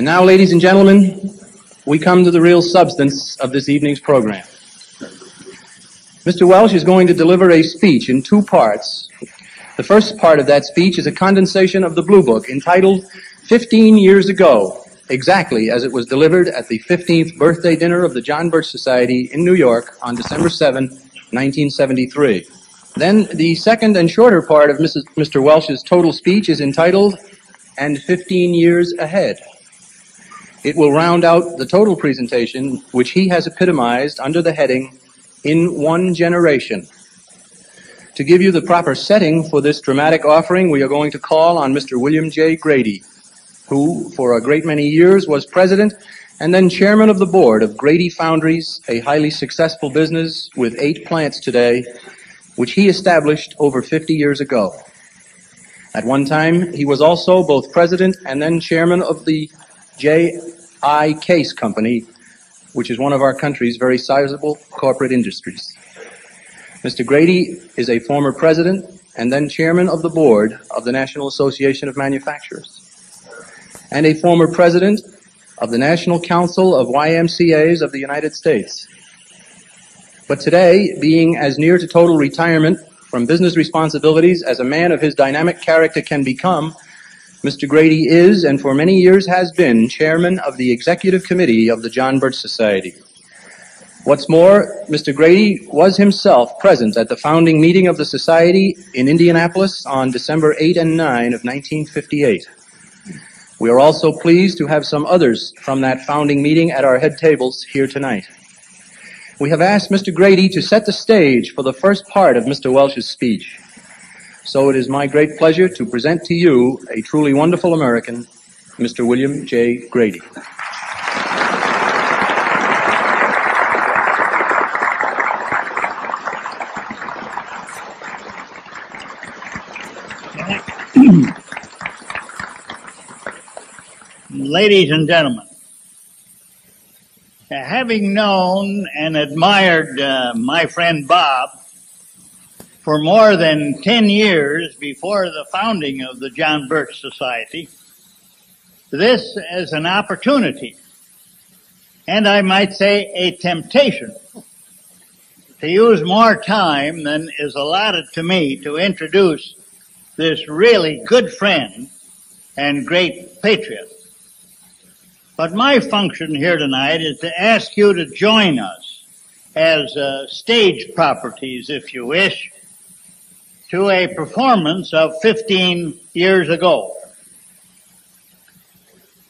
And now, ladies and gentlemen, we come to the real substance of this evening's program. Mr. Welch is going to deliver a speech in two parts. The first part of that speech is a condensation of the Blue Book entitled 15 Years Ago, exactly as it was delivered at the 15th birthday dinner of the John Birch Society in New York on December 7, 1973. Then the second and shorter part of Mr. Welch's total speech is entitled, And 15 Years Ahead. It will round out the total presentation, which he has epitomized under the heading, In One Generation. To give you the proper setting for this dramatic offering, we are going to call on Mr. William J. Grady, who for a great many years was president and then chairman of the board of Grady Foundries, a highly successful business with 8 plants today, which he established over 50 years ago. At one time, he was also both president and then chairman of the J.I. Case Company, which is one of our country's very sizable corporate industries. Mr. Grady is a former president and then chairman of the board of the National Association of Manufacturers, and a former president of the National Council of YMCAs of the United States. But today, being as near to total retirement from business responsibilities as a man of his dynamic character can become, Mr. Grady is, and for many years has been, chairman of the executive committee of the John Birch Society. What's more, Mr. Grady was himself present at the founding meeting of the Society in Indianapolis on December 8 and 9 of 1958. We are also pleased to have some others from that founding meeting at our head tables here tonight. We have asked Mr. Grady to set the stage for the first part of Mr. Welch's speech. So it is my great pleasure to present to you a truly wonderful American, Mr. William J. Grady. Ladies and gentlemen, having known and admired my friend Bob for more than 10 years before the founding of the John Birch Society, this is an opportunity, and I might say a temptation, to use more time than is allotted to me to introduce this really good friend and great patriot. But my function here tonight is to ask you to join us as stage properties, if you wish, to a performance of 15 years ago.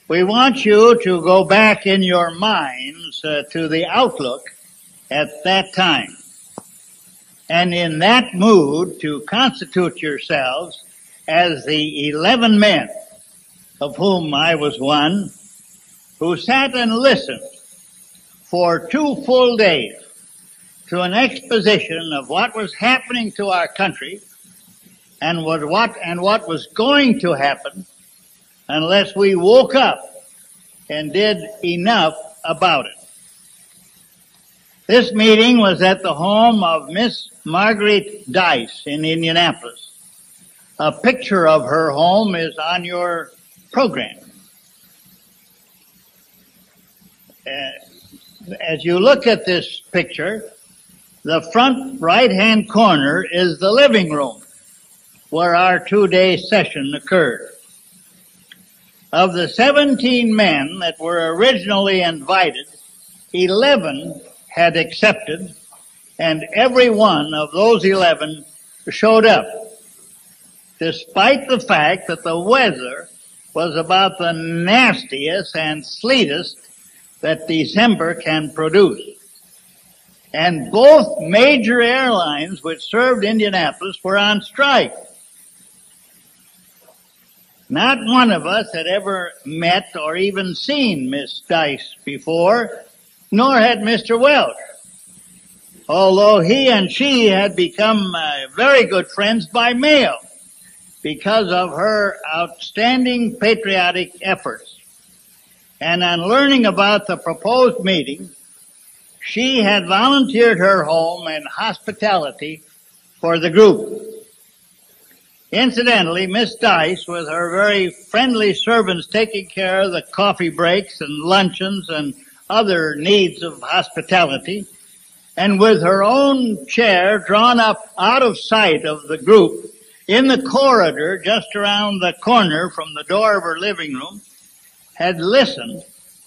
We want you to go back in your minds to the outlook at that time, and in that mood to constitute yourselves as the 11 men, of whom I was one, who sat and listened for 2 full days to an exposition of what was happening to our country and what was going to happen unless we woke up and did enough about it. This meeting was at the home of Miss Marguerite Dice in Indianapolis. A picture of her home is on your program. As you look at this picture, the front right-hand corner is the living room where our 2-day session occurred. Of the 17 men that were originally invited, 11 had accepted, and every one of those 11 showed up, despite the fact that the weather was about the nastiest and sleetest that December can produce. And both major airlines which served Indianapolis were on strike. Not one of us had ever met or even seen Miss Dice before, nor had Mr. Welch, although he and she had become very good friends by mail because of her outstanding patriotic efforts. And on learning about the proposed meeting, she had volunteered her home and hospitality for the group. Incidentally, Miss Dice, with her very friendly servants taking care of the coffee breaks and luncheons and other needs of hospitality, and with her own chair drawn up out of sight of the group in the corridor just around the corner from the door of her living room, had listened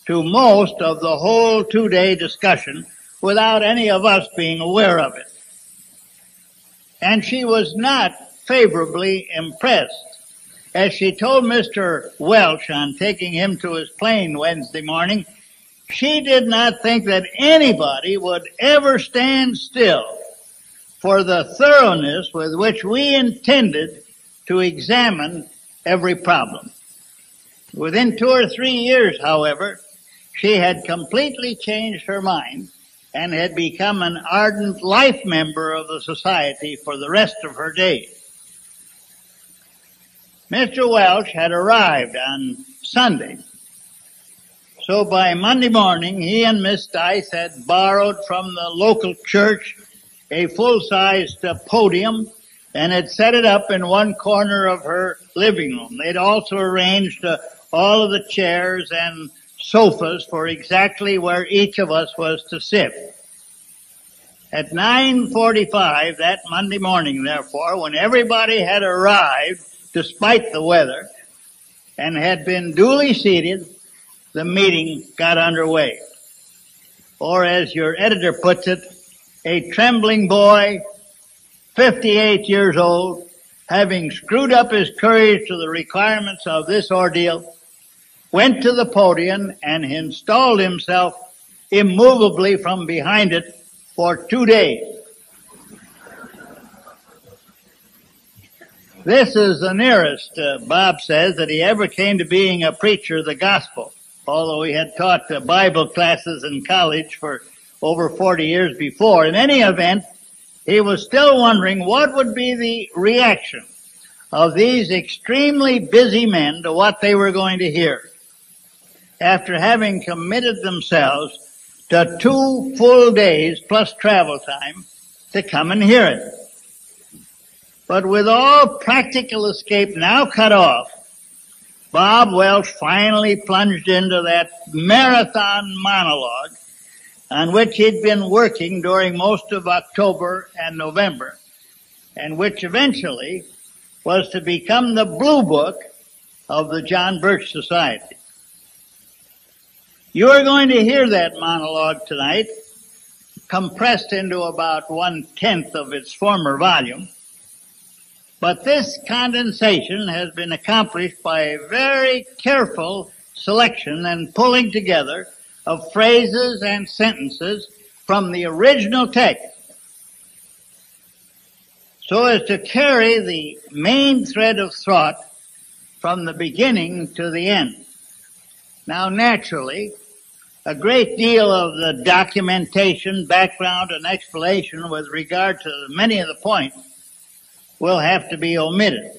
to most of the whole 2-day discussion without any of us being aware of it. And she was not favorably impressed, as she told Mr. Welch on taking him to his plane Wednesday morning, she did not think that anybody would ever stand still for the thoroughness with which we intended to examine every problem. Within 2 or 3 years, however, she had completely changed her mind and had become an ardent life member of the society for the rest of her days. Mr. Welch had arrived on Sunday, so by Monday morning he and Miss Dice had borrowed from the local church a full-sized podium and had set it up in one corner of her living room. They'd also arranged all of the chairs and sofas for exactly where each of us was to sit. At 9:45 that Monday morning, therefore, when everybody had arrived, despite the weather, and had been duly seated, the meeting got underway. Or as your editor puts it, a trembling boy, 58 years old, having screwed up his courage to the requirements of this ordeal, went to the podium and installed himself immovably from behind it for 2 days. This is the nearest, Bob says, that he ever came to being a preacher of the gospel, although he had taught Bible classes in college for over 40 years before. In any event, he was still wondering what would be the reaction of these extremely busy men to what they were going to hear, after having committed themselves to 2 full days plus travel time to come and hear it. But with all practical escape now cut off, Bob Welch finally plunged into that marathon monologue on which he'd been working during most of October and November, and which eventually was to become the Blue Book of the John Birch Society. You are going to hear that monologue tonight, compressed into about 1/10 of its former volume. But this condensation has been accomplished by a very careful selection and pulling together of phrases and sentences from the original text, so as to carry the main thread of thought from the beginning to the end. Now, naturally, a great deal of the documentation, background, and explanation with regard to many of the points will have to be omitted.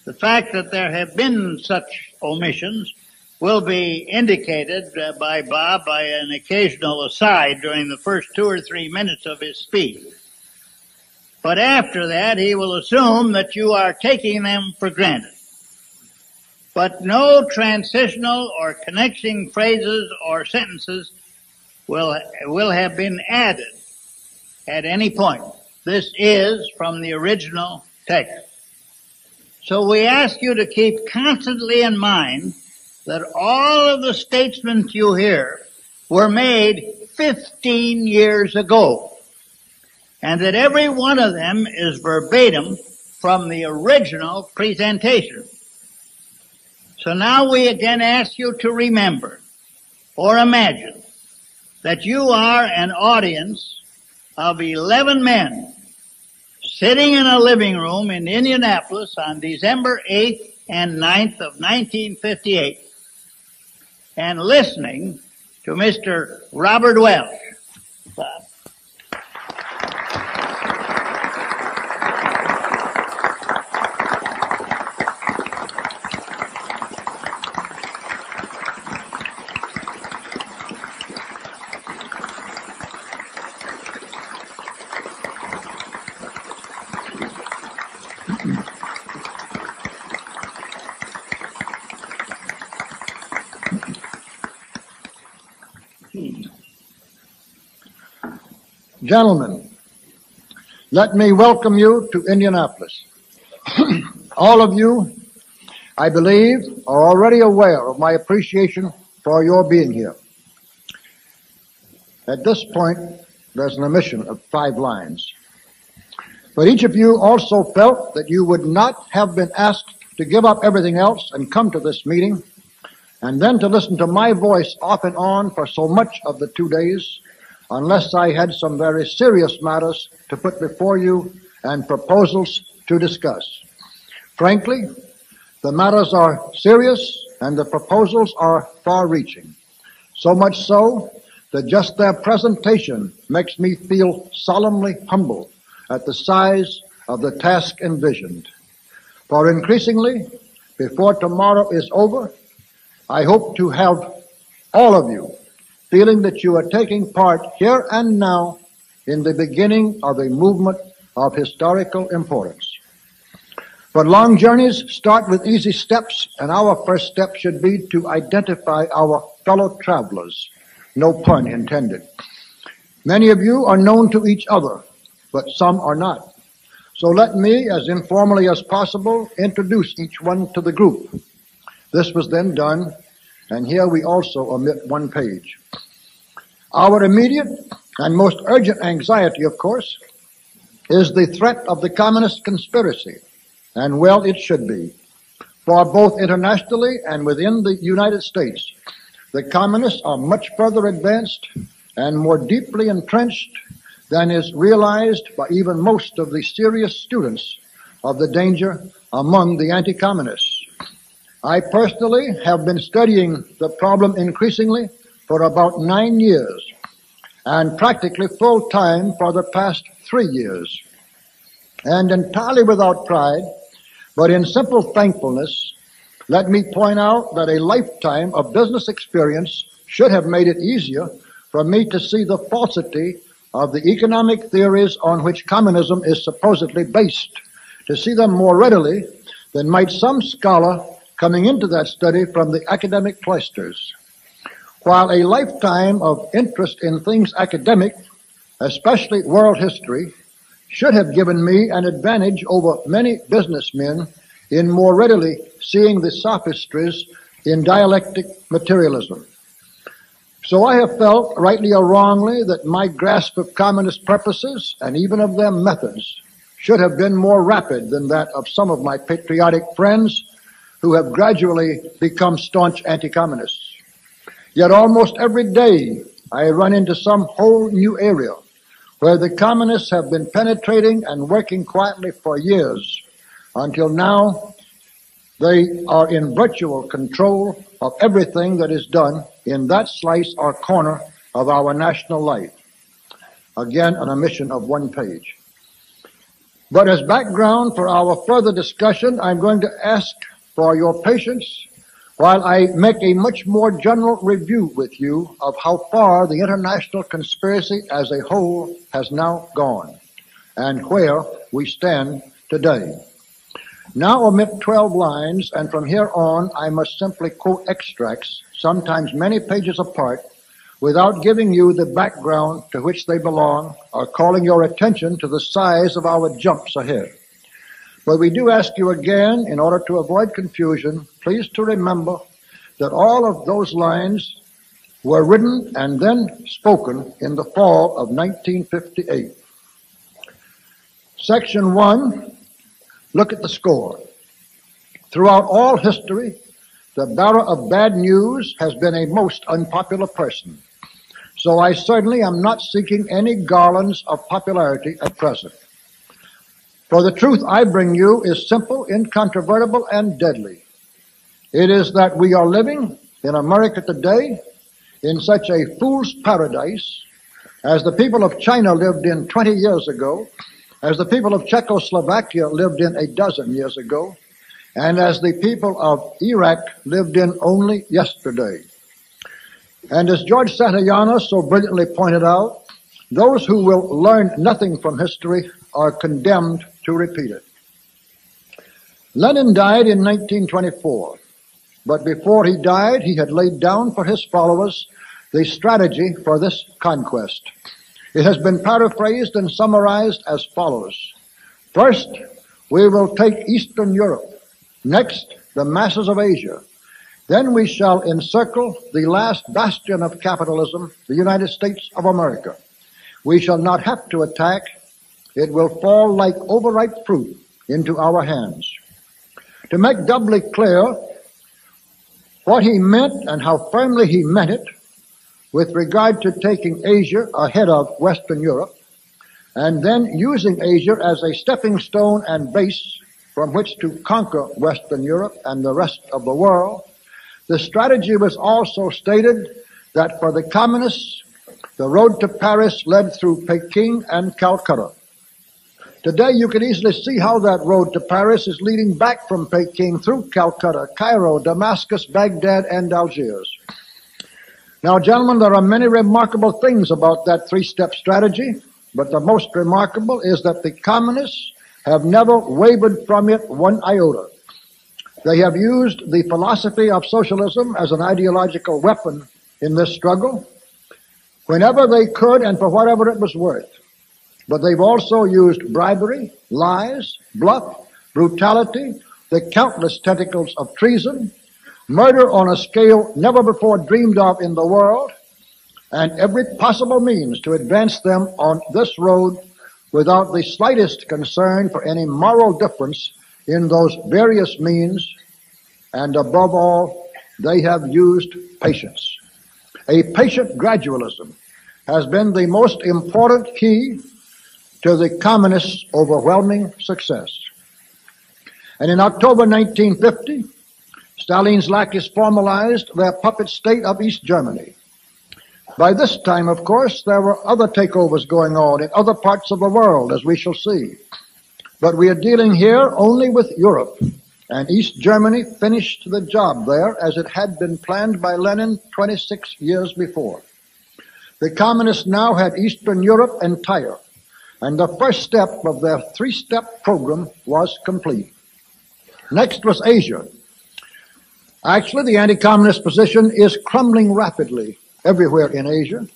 The fact that there have been such omissions will be indicated by Bob by an occasional aside during the first 2 or 3 minutes of his speech. But after that, he will assume that you are taking them for granted. But no transitional or connecting phrases or sentences will have been added at any point. This is from the original text. So we ask you to keep constantly in mind that all of the statements you hear were made 15 years ago, and that every one of them is verbatim from the original presentation. So now we again ask you to remember or imagine that you are an audience of 11 men sitting in a living room in Indianapolis on December 8th and 9th of 1958 and listening to Mr. Robert Welch. Bob. Gentlemen, let me welcome you to Indianapolis. All of you, I believe, are already aware of my appreciation for your being here. At this point, there's an omission of 5 lines. But each of you also felt that you would not have been asked to give up everything else and come to this meeting, and then to listen to my voice off and on for so much of the 2 days, unless I had some very serious matters to put before you and proposals to discuss. Frankly, the matters are serious and the proposals are far-reaching. So much so that just their presentation makes me feel solemnly humble at the size of the task envisioned. For increasingly, before tomorrow is over, I hope to have all of you feeling that you are taking part here and now in the beginning of a movement of historical importance. But long journeys start with easy steps, and our first step should be to identify our fellow travelers. No pun intended. Many of you are known to each other, but some are not. So let me, as informally as possible, introduce each one to the group. This was then done, and here we also omit 1 page. Our immediate and most urgent anxiety, of course, is the threat of the communist conspiracy, and well, it should be. For both internationally and within the United States, the communists are much further advanced and more deeply entrenched than is realized by even most of the serious students of the danger among the anti-communists. I personally have been studying the problem increasingly for about 9 years, and practically full-time for the past 3 years. And entirely without pride, but in simple thankfulness, let me point out that a lifetime of business experience should have made it easier for me to see the falsity of the economic theories on which communism is supposedly based, to see them more readily than might some scholar coming into that study from the academic cloisters. While a lifetime of interest in things academic, especially world history, should have given me an advantage over many businessmen in more readily seeing the sophistries in dialectic materialism. So I have felt, rightly or wrongly, that my grasp of communist purposes and even of their methods should have been more rapid than that of some of my patriotic friends who have gradually become staunch anti-communists. Yet almost every day I run into some whole new area where the communists have been penetrating and working quietly for years, until now they are in virtual control of everything that is done in that slice or corner of our national life. Again, an omission of 1 page. But as background for our further discussion, I'm going to ask for your patience while I make a much more general review with you of how far the international conspiracy as a whole has now gone and where we stand today. Now omit 12 lines, and from here on I must simply quote extracts, sometimes many pages apart, without giving you the background to which they belong or calling your attention to the size of our jumps ahead. But we do ask you again, in order to avoid confusion, please to remember that all of those lines were written and then spoken in the fall of 1958. Section 1, look at the score. Throughout all history, the bearer of bad news has been a most unpopular person. So I certainly am not seeking any garlands of popularity at present. For the truth I bring you is simple, incontrovertible, and deadly. It is that we are living in America today in such a fool's paradise as the people of China lived in 20 years ago, as the people of Czechoslovakia lived in a dozen years ago, and as the people of Iraq lived in only yesterday. And as George Santayana so brilliantly pointed out, those who will learn nothing from history are condemned to repeat it. Lenin died in 1924, but before he died, he had laid down for his followers the strategy for this conquest. It has been paraphrased and summarized as follows. First, we will take Eastern Europe. Next, the masses of Asia. Then we shall encircle the last bastion of capitalism, the United States of America. We shall not have to attack. It will fall like overripe fruit into our hands. To make doubly clear what he meant and how firmly he meant it with regard to taking Asia ahead of Western Europe, and then using Asia as a stepping stone and base from which to conquer Western Europe and the rest of the world, the strategy was also stated that for the communists, the road to Paris led through Peking and Calcutta. Today you can easily see how that road to Paris is leading back from Peking through Calcutta, Cairo, Damascus, Baghdad, and Algiers. Now, gentlemen, there are many remarkable things about that three-step strategy, but the most remarkable is that the communists have never wavered from it one iota. They have used the philosophy of socialism as an ideological weapon in this struggle whenever they could and for whatever it was worth. But they've also used bribery, lies, bluff, brutality, the countless tentacles of treason, murder on a scale never before dreamed of in the world, and every possible means to advance them on this road without the slightest concern for any moral difference in those various means. And above all, they have used patience. A patient gradualism has been the most important key to the communists' overwhelming success. And in October 1950, Stalin's lackeys formalized their puppet state of East Germany. By this time, of course, there were other takeovers going on in other parts of the world, as we shall see. But we are dealing here only with Europe, and East Germany finished the job there as it had been planned by Lenin 26 years before. The communists now had Eastern Europe entire, and the first step of their three-step program was complete. Next was Asia. Actually, the anti-communist position is crumbling rapidly everywhere in Asia.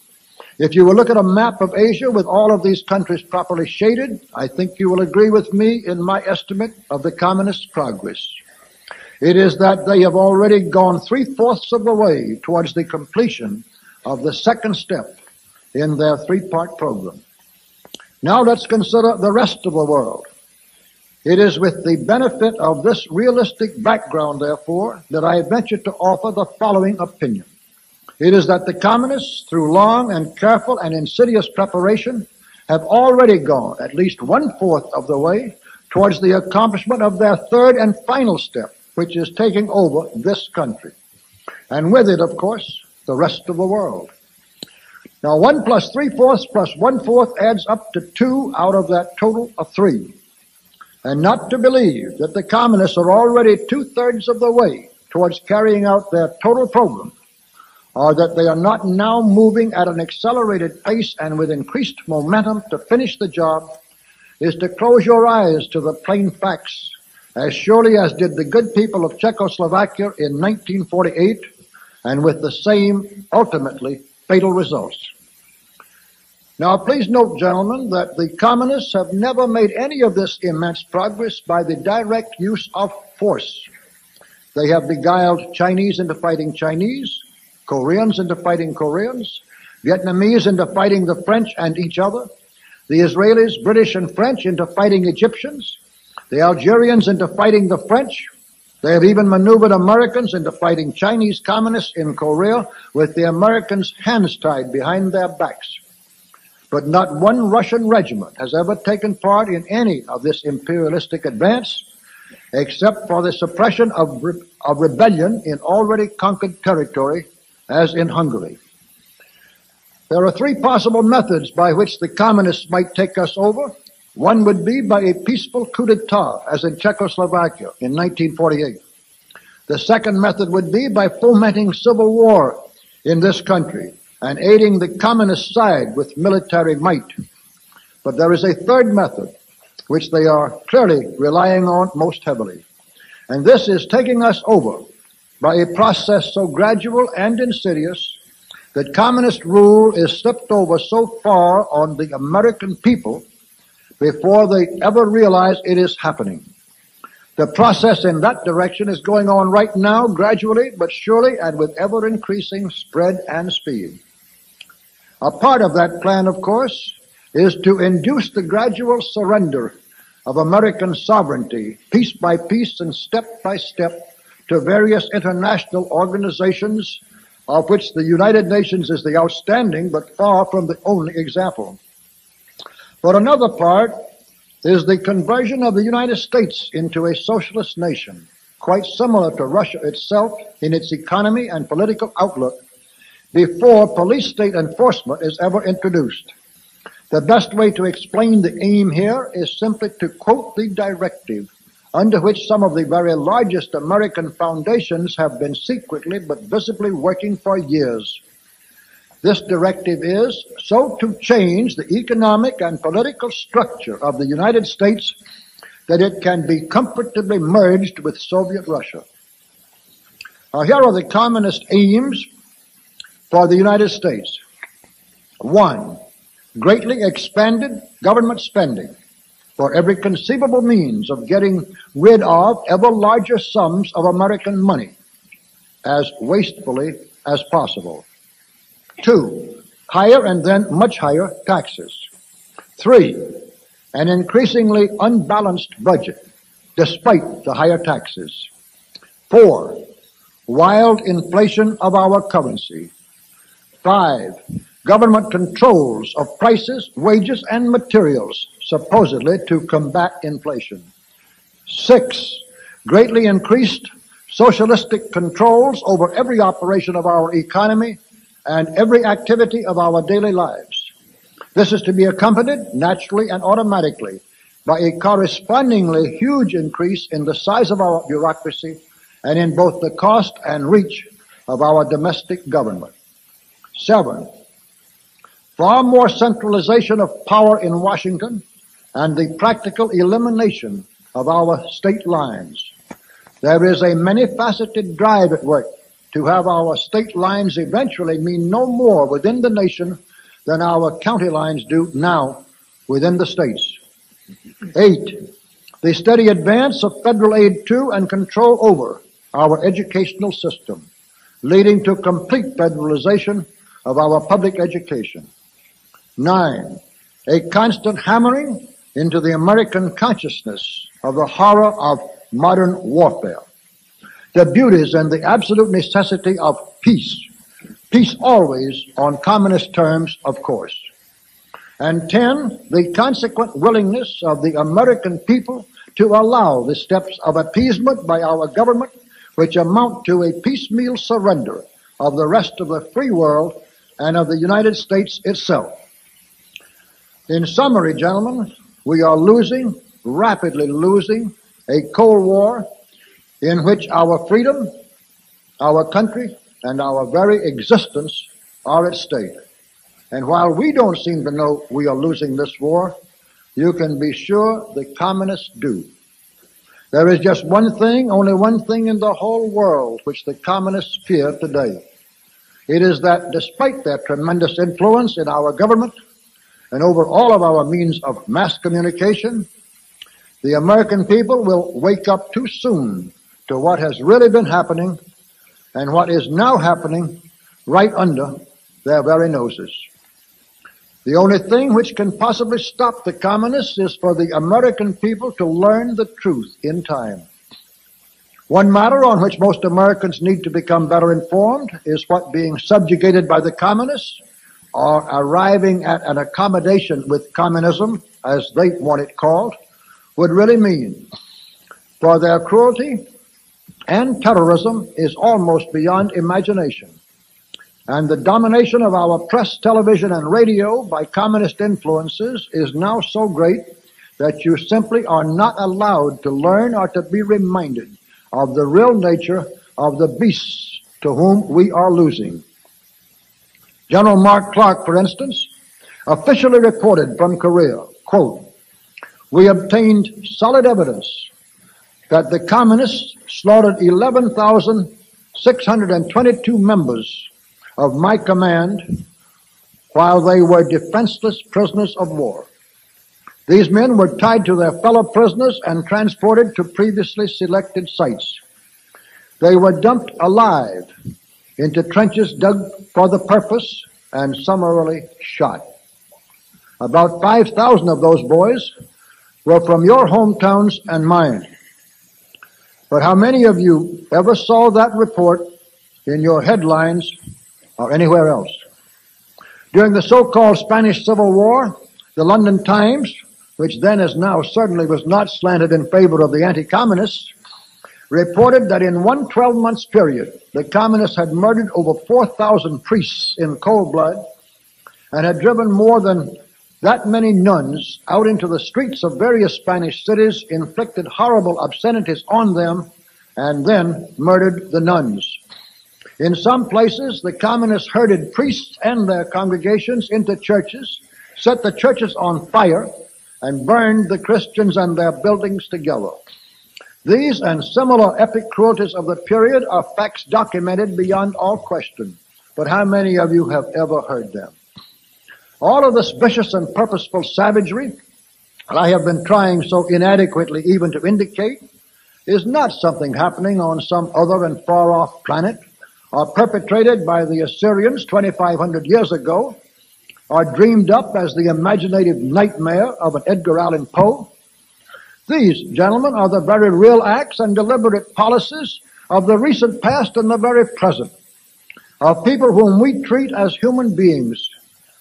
If you will look at a map of Asia with all of these countries properly shaded, I think you will agree with me in my estimate of the communist progress. It is that they have already gone 3/4 of the way towards the completion of the second step in their three-part program. Now let's consider the rest of the world. It is with the benefit of this realistic background, therefore, that I venture to offer the following opinion. It is that the communists, through long and careful and insidious preparation, have already gone at least 1/4 of the way towards the accomplishment of their third and final step, which is taking over this country. And with it, of course, the rest of the world. Now, 1 + 3/4 + 1/4 adds up to 2 out of that total of 3. And not to believe that the communists are already 2/3 of the way towards carrying out their total program, or that they are not now moving at an accelerated pace and with increased momentum to finish the job, is to close your eyes to the plain facts, as surely as did the good people of Czechoslovakia in 1948, and with the same, ultimately, fatal results. Now, please note, gentlemen, that the communists have never made any of this immense progress by the direct use of force. They have beguiled Chinese into fighting Chinese, Koreans into fighting Koreans, Vietnamese into fighting the French and each other, the Israelis, British, and French into fighting Egyptians, the Algerians into fighting the French. They have even maneuvered Americans into fighting Chinese communists in Korea with the Americans' hands tied behind their backs. But not one Russian regiment has ever taken part in any of this imperialistic advance, except for the suppression of rebellion in already conquered territory, as in Hungary. There are 3 possible methods by which the communists might take us over. One would be by a peaceful coup d'etat, as in Czechoslovakia in 1948. The second method would be by fomenting civil war in this country and aiding the communist side with military might. But there is a third method, which they are clearly relying on most heavily. And this is taking us over by a process so gradual and insidious that communist rule is slipped over so far on the American people before they ever realize it is happening. The process in that direction is going on right now, gradually but surely, and with ever-increasing spread and speed. A part of that plan, of course, is to induce the gradual surrender of American sovereignty, piece by piece and step by step, to various international organizations, of which the United Nations is the outstanding but far from the only example. But another part is the conversion of the United States into a socialist nation, quite similar to Russia itself in its economy and political outlook, before police state enforcement is ever introduced. The best way to explain the aim here is simply to quote the directive under which some of the very largest American foundations have been secretly but visibly working for years. This directive is so to change the economic and political structure of the United States that it can be comfortably merged with Soviet Russia. Now, here are the communist aims for the United States. 1. Greatly expanded government spending for every conceivable means of getting rid of ever larger sums of American money as wastefully as possible. 2. Higher and then much higher taxes. 3. An increasingly unbalanced budget despite the higher taxes. 4. Wild inflation of our currency. 5. Government controls of prices, wages, and materials, supposedly to combat inflation. 6. Greatly increased socialistic controls over every operation of our economy and every activity of our daily lives. This is to be accompanied naturally and automatically by a correspondingly huge increase in the size of our bureaucracy and in both the cost and reach of our domestic government. 7. Far more centralization of power in Washington and the practical elimination of our state lines. There is a many-faceted drive at work to have our state lines eventually mean no more within the nation than our county lines do now within the states. 8. The steady advance of federal aid to and control over our educational system, leading to complete federalization of our public education. 9. A constant hammering into the American consciousness of the horror of modern warfare, the beauties and the absolute necessity of peace. Peace always on communist terms, of course. And 10, the consequent willingness of the American people to allow the steps of appeasement by our government which amount to a piecemeal surrender of the rest of the free world and of the United States itself. In summary, gentlemen, we are losing, rapidly losing, a Cold War in which our freedom, our country, and our very existence are at stake. And while we don't seem to know we are losing this war, you can be sure the communists do. There is just one thing, only one thing in the whole world which the communists fear today. It is that despite their tremendous influence in our government and over all of our means of mass communication, the American people will wake up too soon to what has really been happening and what is now happening right under their very noses. The only thing which can possibly stop the communists is for the American people to learn the truth in time. One matter on which most Americans need to become better informed is what being subjugated by the communists or arriving at an accommodation with communism, as they want it called, would really mean. For their cruelty and terrorism is almost beyond imagination. And the domination of our press, television, and radio by communist influences is now so great that you simply are not allowed to learn or to be reminded of the real nature of the beasts to whom we are losing. General Mark Clark, for instance, officially reported from Korea, quote, "We obtained solid evidence that the communists slaughtered 11,622 members of my command while they were defenseless prisoners of war. These men were tied to their fellow prisoners and transported to previously selected sites. They were dumped alive into trenches dug for the purpose and summarily shot. About 5,000 of those boys were from your hometowns and mine. But how many of you ever saw that report in your headlines or anywhere else? During the so-called Spanish Civil War, the London Times, which then as now certainly was not slanted in favor of the anti-communists, reported that in one 12-month period, the communists had murdered over 4,000 priests in cold blood and had driven more than that many nuns out into the streets of various Spanish cities, inflicted horrible obscenities on them, and then murdered the nuns. In some places, the communists herded priests and their congregations into churches, set the churches on fire, and burned the Christians and their buildings together. These and similar epic cruelties of the period are facts documented beyond all question. But how many of you have ever heard them? All of this vicious and purposeful savagery that I have been trying so inadequately even to indicate is not something happening on some other and far-off planet or perpetrated by the Assyrians 2,500 years ago or dreamed up as the imaginative nightmare of an Edgar Allan Poe. These, gentlemen, are the very real acts and deliberate policies of the recent past and the very present, of people whom we treat as human beings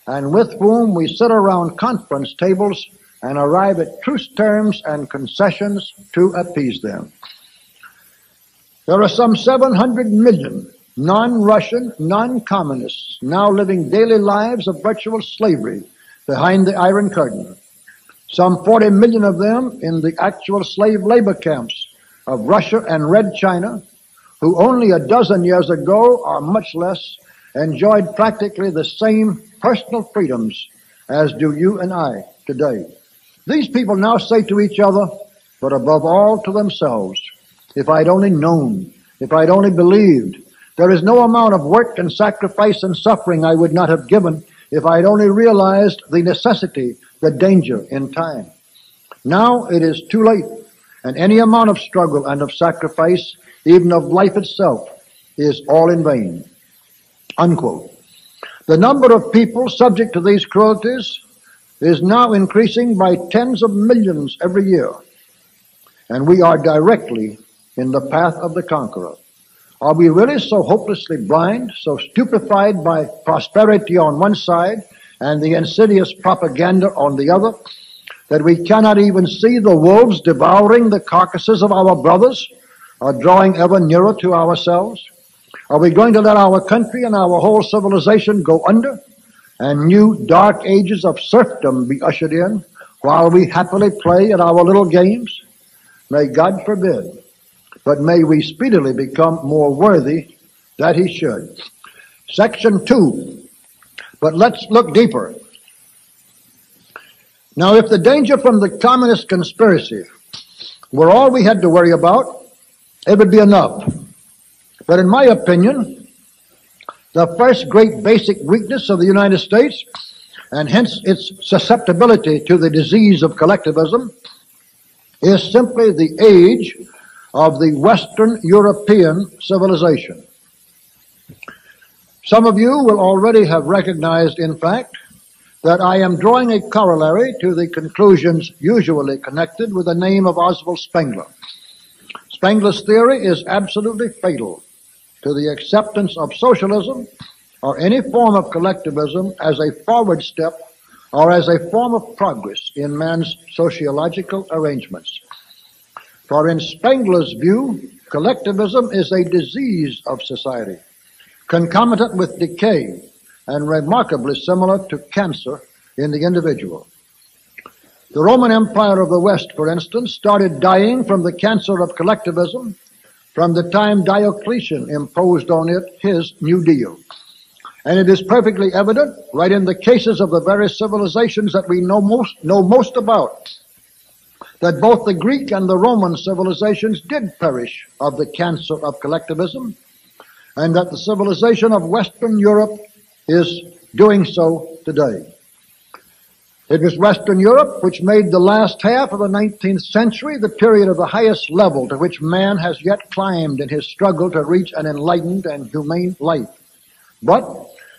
and with whom we sit around conference tables and arrive at truce terms and concessions to appease them. There are some 700 million non-Russian, non-communists now living daily lives of virtual slavery behind the Iron Curtain. Some 40 million of them in the actual slave labor camps of Russia and Red China, who only a dozen years ago or much less enjoyed practically the same personal freedoms as do you and I today. These people now say to each other, but above all to themselves, if I'd only known, if I'd only believed, there is no amount of work and sacrifice and suffering I would not have given if I'd only realized the necessity, the danger in time. Now it is too late, and any amount of struggle and of sacrifice, even of life itself, is all in vain. Unquote. The number of people subject to these cruelties is now increasing by tens of millions every year, and we are directly in the path of the conqueror. Are we really so hopelessly blind, so stupefied by prosperity on one side and the insidious propaganda on the other, that we cannot even see the wolves devouring the carcasses of our brothers or drawing ever nearer to ourselves? Are we going to let our country and our whole civilization go under and new dark ages of serfdom be ushered in while we happily play at our little games? May God forbid. But may we speedily become more worthy that he should. Section 2. But let's look deeper. Now, if the danger from the communist conspiracy were all we had to worry about, it would be enough. But in my opinion, the first great basic weakness of the United States, and hence its susceptibility to the disease of collectivism, is simply the age of the Western European civilization. Some of you will already have recognized, in fact, that I am drawing a corollary to the conclusions usually connected with the name of Oswald Spengler. Spengler's theory is absolutely fatal to the acceptance of socialism or any form of collectivism as a forward step or as a form of progress in man's sociological arrangements. For in Spengler's view, collectivism is a disease of society, concomitant with decay and remarkably similar to cancer in the individual. The Roman Empire of the West, for instance, started dying from the cancer of collectivism from the time Diocletian imposed on it his New Deal. And it is perfectly evident, right in the cases of the various civilizations that we know most about, that both the Greek and the Roman civilizations did perish of the cancer of collectivism, and that the civilization of Western Europe is doing so today. It was Western Europe which made the last half of the 19th century the period of the highest level to which man has yet climbed in his struggle to reach an enlightened and humane life. But,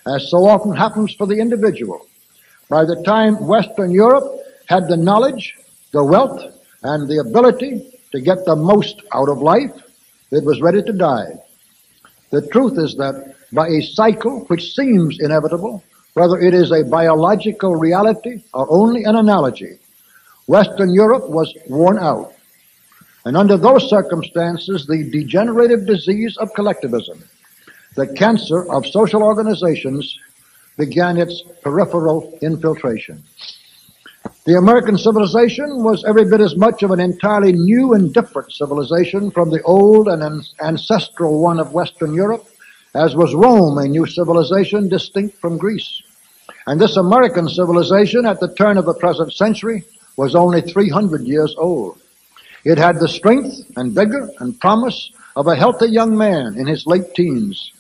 as so often happens for the individual, by the time Western Europe had the knowledge, the wealth, and the ability to get the most out of life, it was ready to die. The truth is that by a cycle which seems inevitable, whether it is a biological reality or only an analogy, Western Europe was worn out. And under those circumstances, the degenerative disease of collectivism, the cancer of social organizations, began its peripheral infiltration. The American civilization was every bit as much of an entirely new and different civilization from the old and ancestral one of Western Europe as was Rome, a new civilization distinct from Greece. And this American civilization at the turn of the present century was only 300 years old. It had the strength and vigor and promise of a healthy young man in his late teens.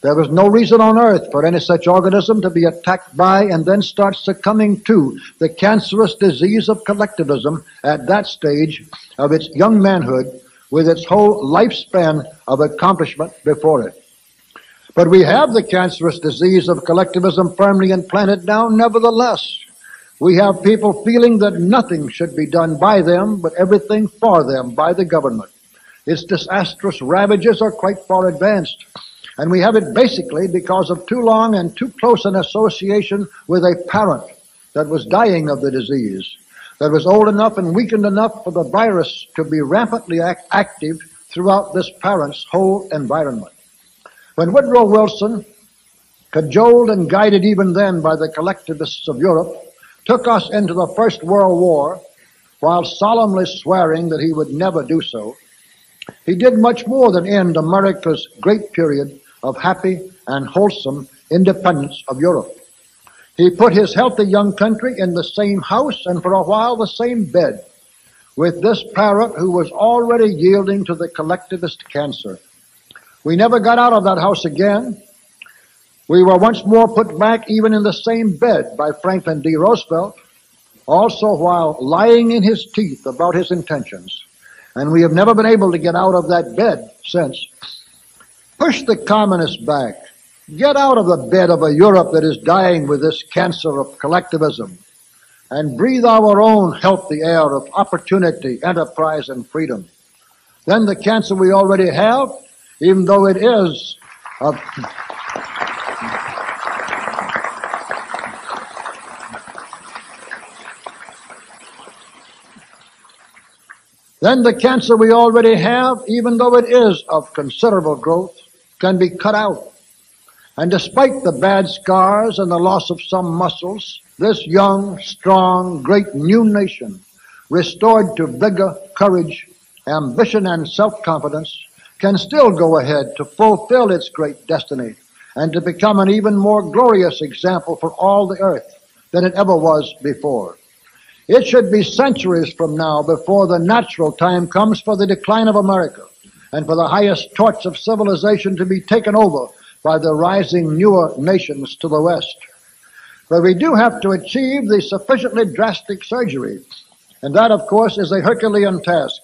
There was no reason on earth for any such organism to be attacked by and then start succumbing to the cancerous disease of collectivism at that stage of its young manhood with its whole lifespan of accomplishment before it. But we have the cancerous disease of collectivism firmly implanted now nevertheless. We have people feeling that nothing should be done by them, but everything for them by the government. Its disastrous ravages are quite far advanced. And we have it basically because of too long and too close an association with a parent that was dying of the disease, that was old enough and weakened enough for the virus to be rampantly active throughout this parent's whole environment. When Woodrow Wilson, cajoled and guided even then by the collectivists of Europe, took us into the First World War, while solemnly swearing that he would never do so, he did much more than end America's great period of happy and wholesome independence of Europe. He put his healthy young country in the same house and for a while the same bed with this parent who was already yielding to the collectivist cancer. We never got out of that house again. We were once more put back even in the same bed by Franklin D. Roosevelt, also while lying in his teeth about his intentions. And we have never been able to get out of that bed since. Push the communists back. Get out of the bed of a Europe that is dying with this cancer of collectivism and breathe our own healthy air of opportunity, enterprise, and freedom. Then the cancer we already have, even though it is of then the cancer we already have, even though it is of considerable growth, can be cut out. And despite the bad scars and the loss of some muscles, this young, strong, great new nation, restored to vigor, courage, ambition, and self-confidence, can still go ahead to fulfill its great destiny and to become an even more glorious example for all the earth than it ever was before. It should be centuries from now before the natural time comes for the decline of America and for the highest torch of civilization to be taken over by the rising newer nations to the west. But we do have to achieve the sufficiently drastic surgery, and that, of course, is a Herculean task.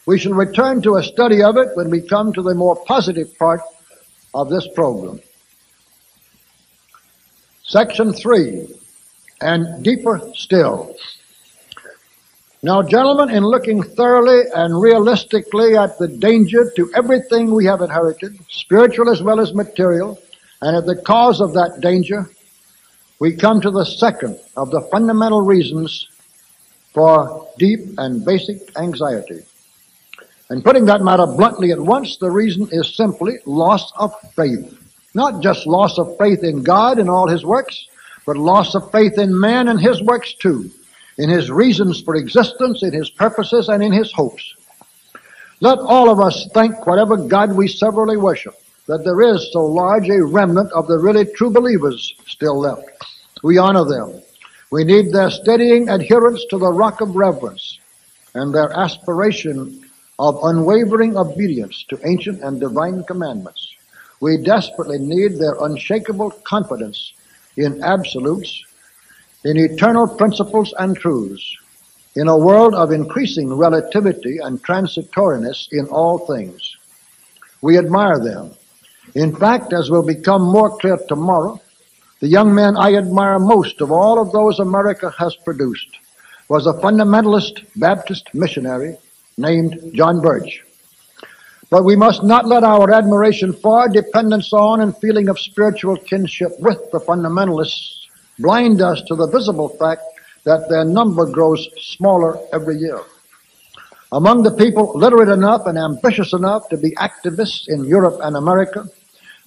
We shall return to a study of it when we come to the more positive part of this program. Section 3, and deeper still. Now, gentlemen, in looking thoroughly and realistically at the danger to everything we have inherited, spiritual as well as material, and at the cause of that danger, we come to the second of the fundamental reasons for deep and basic anxiety. And putting that matter bluntly at once, the reason is simply loss of faith. Not just loss of faith in God and all His works, but loss of faith in man and His works too, in His reasons for existence, in His purposes, and in His hopes. Let all of us thank whatever God we severally worship, that there is so large a remnant of the really true believers still left. We honor them. We need their steadying adherence to the rock of reverence and their aspiration of unwavering obedience to ancient and divine commandments. We desperately need their unshakable confidence in absolutes, in eternal principles and truths, in a world of increasing relativity and transitoriness in all things. We admire them. In fact, as will become more clear tomorrow, the young man I admire most of all of those America has produced was a fundamentalist Baptist missionary named John Birch. But we must not let our admiration for, dependence on, and feeling of spiritual kinship with the fundamentalists blind us to the visible fact that their number grows smaller every year. Among the people literate enough and ambitious enough to be activists in Europe and America,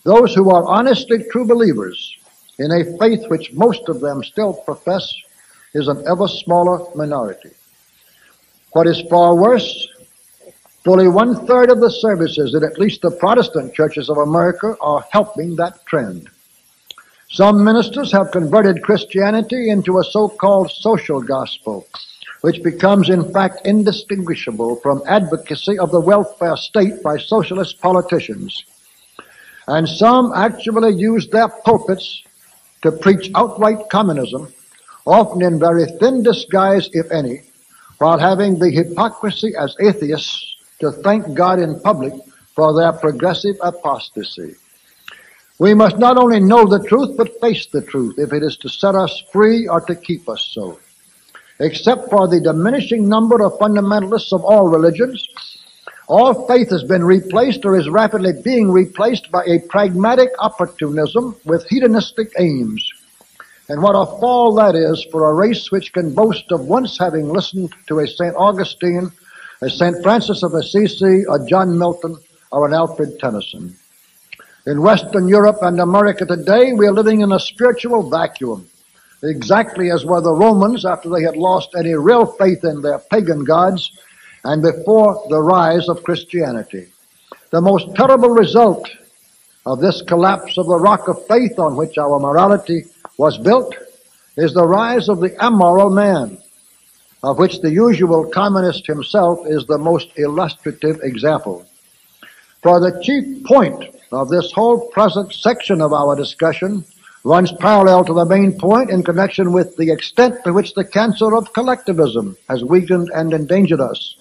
those who are honestly true believers in a faith which most of them still profess is an ever smaller minority. What is far worse, fully 1/3 of the services in at least the Protestant churches of America are helping that trend. Some ministers have converted Christianity into a so-called social gospel, which becomes in fact indistinguishable from advocacy of the welfare state by socialist politicians. And some actually use their pulpits to preach outright communism, often in very thin disguise, if any, while having the hypocrisy as atheists to thank God in public for their progressive apostasy. We must not only know the truth, but face the truth if it is to set us free or to keep us so. Except for the diminishing number of fundamentalists of all religions, all faith has been replaced or is rapidly being replaced by a pragmatic opportunism with hedonistic aims. And what a fall that is for a race which can boast of once having listened to a St. Augustine, a St. Francis of Assisi, a John Milton, or an Alfred Tennyson. In Western Europe and America today, we are living in a spiritual vacuum, exactly as were the Romans after they had lost any real faith in their pagan gods and before the rise of Christianity. The most terrible result of this collapse of the rock of faith on which our morality was built is the rise of the amoral man, of which the usual communist himself is the most illustrative example. For the chief point of this whole present section of our discussion runs parallel to the main point in connection with the extent to which the cancer of collectivism has weakened and endangered us.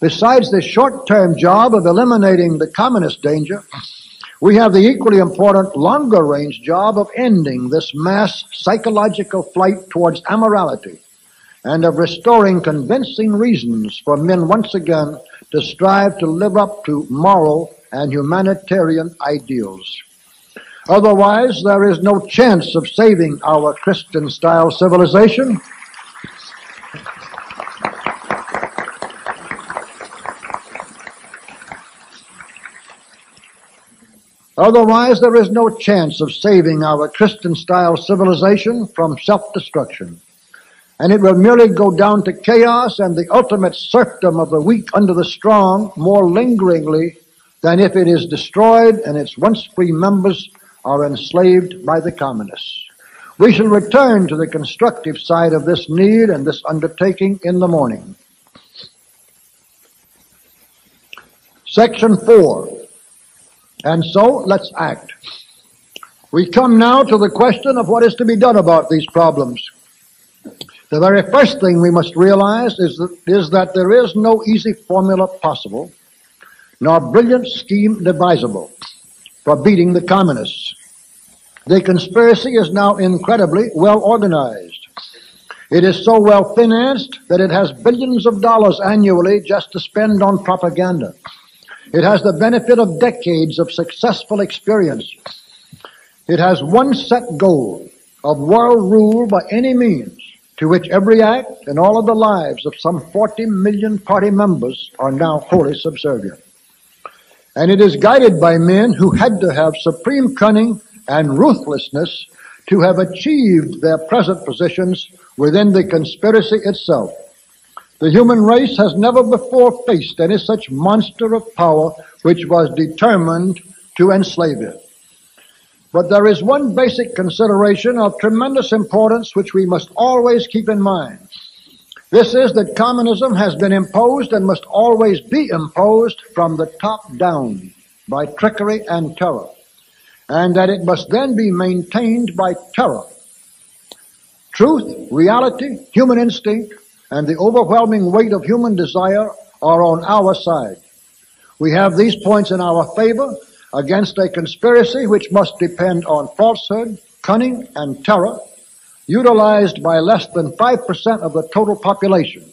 Besides the short-term job of eliminating the communist danger, we have the equally important longer-range job of ending this mass psychological flight towards amorality and of restoring convincing reasons for men once again to strive to live up to moral and humanitarian ideals. Otherwise, there is no chance of saving our Christian-style civilization. Otherwise, there is no chance of saving our Christian-style civilization from self-destruction. And it will merely go down to chaos and the ultimate serfdom of the weak under the strong more lingeringly than if it is destroyed and its once free members are enslaved by the communists. We shall return to the constructive side of this need and this undertaking in the morning. Section 4. And so, let's act. We come now to the question of what is to be done about these problems. The very first thing we must realize is that there is no easy formula possible, nor brilliant scheme devisable for beating the communists. The conspiracy is now incredibly well organized. It is so well financed that it has billions of dollars annually just to spend on propaganda. It has the benefit of decades of successful experience. It has one set goal of world rule by any means, to which every act and all of the lives of some 40 million party members are now wholly subservient. And it is guided by men who had to have supreme cunning and ruthlessness to have achieved their present positions within the conspiracy itself. The human race has never before faced any such monster of power which was determined to enslave it. But there is one basic consideration of tremendous importance which we must always keep in mind. This is that communism has been imposed and must always be imposed from the top down by trickery and terror. and that it must then be maintained by terror. Truth, reality, human instinct, and the overwhelming weight of human desire are on our side. We have these points in our favor against a conspiracy which must depend on falsehood, cunning, and terror, utilized by less than 5% of the total population.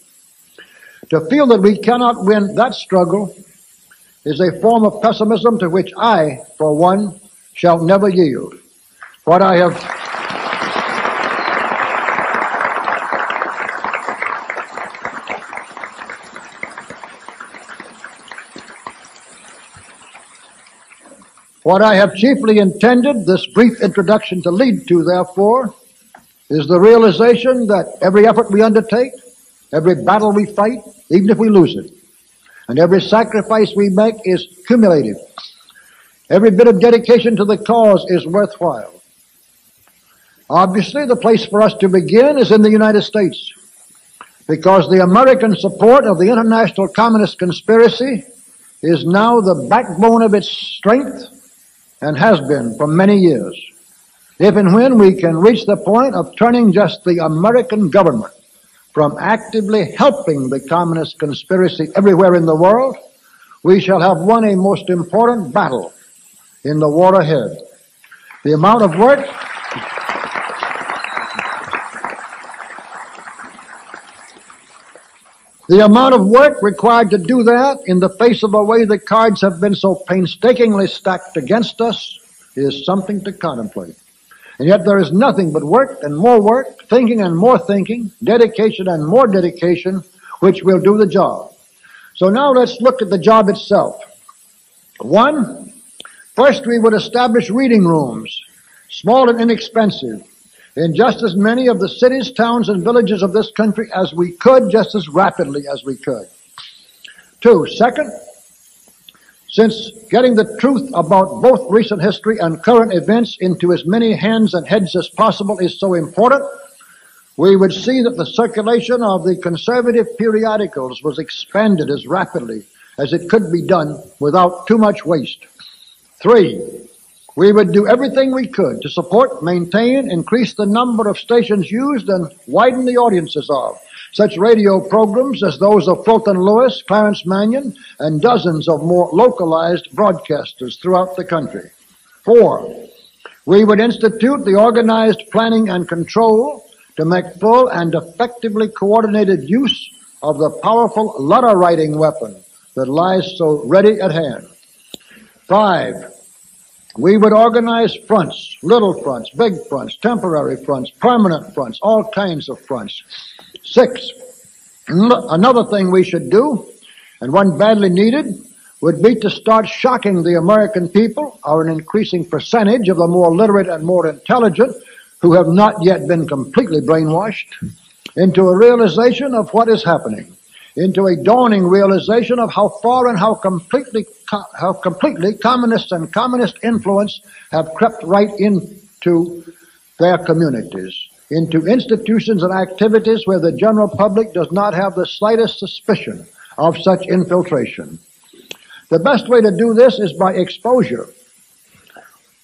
To feel that we cannot win that struggle is a form of pessimism to which I, for one, shall never yield. What I have chiefly intended this brief introduction to lead to, therefore, is the realization that every effort we undertake, every battle we fight, even if we lose it, and every sacrifice we make is cumulative. Every bit of dedication to the cause is worthwhile. Obviously, the place for us to begin is in the United States, because the American support of the international communist conspiracy is now the backbone of its strength and has been for many years. If and when we can reach the point of turning just the American government from actively helping the communist conspiracy everywhere in the world, we shall have won a most important battle in the war ahead. The amount of work required to do that in the face of the way the cards have been so painstakingly stacked against us is something to contemplate. And yet there is nothing but work and more work, thinking and more thinking, dedication and more dedication, which will do the job. So now let's look at the job itself. First we would establish reading rooms, small and inexpensive, in just as many of the cities, towns, and villages of this country as we could, just as rapidly as we could. Second, since getting the truth about both recent history and current events into as many hands and heads as possible is so important, we would see that the circulation of the conservative periodicals was expanded as rapidly as it could be done without too much waste. 3, we would do everything we could to support, maintain, increase the number of stations used, and widen the audiences of such radio programs as those of Fulton Lewis, Clarence Mannion, and dozens of more localized broadcasters throughout the country. 4, we would institute the organized planning and control to make full and effectively coordinated use of the powerful letter-writing weapon that lies so ready at hand. 5, we would organize fronts, little fronts, big fronts, temporary fronts, permanent fronts, all kinds of fronts. 6, another thing we should do, and one badly needed, would be to start shocking the American people, or an increasing percentage of the more literate and more intelligent, who have not yet been completely brainwashed, into a realization of what is happening, into a dawning realization of how far and how completely communists and communist influence have crept right into their communities, into institutions and activities where the general public does not have the slightest suspicion of such infiltration. The best way to do this is by exposure,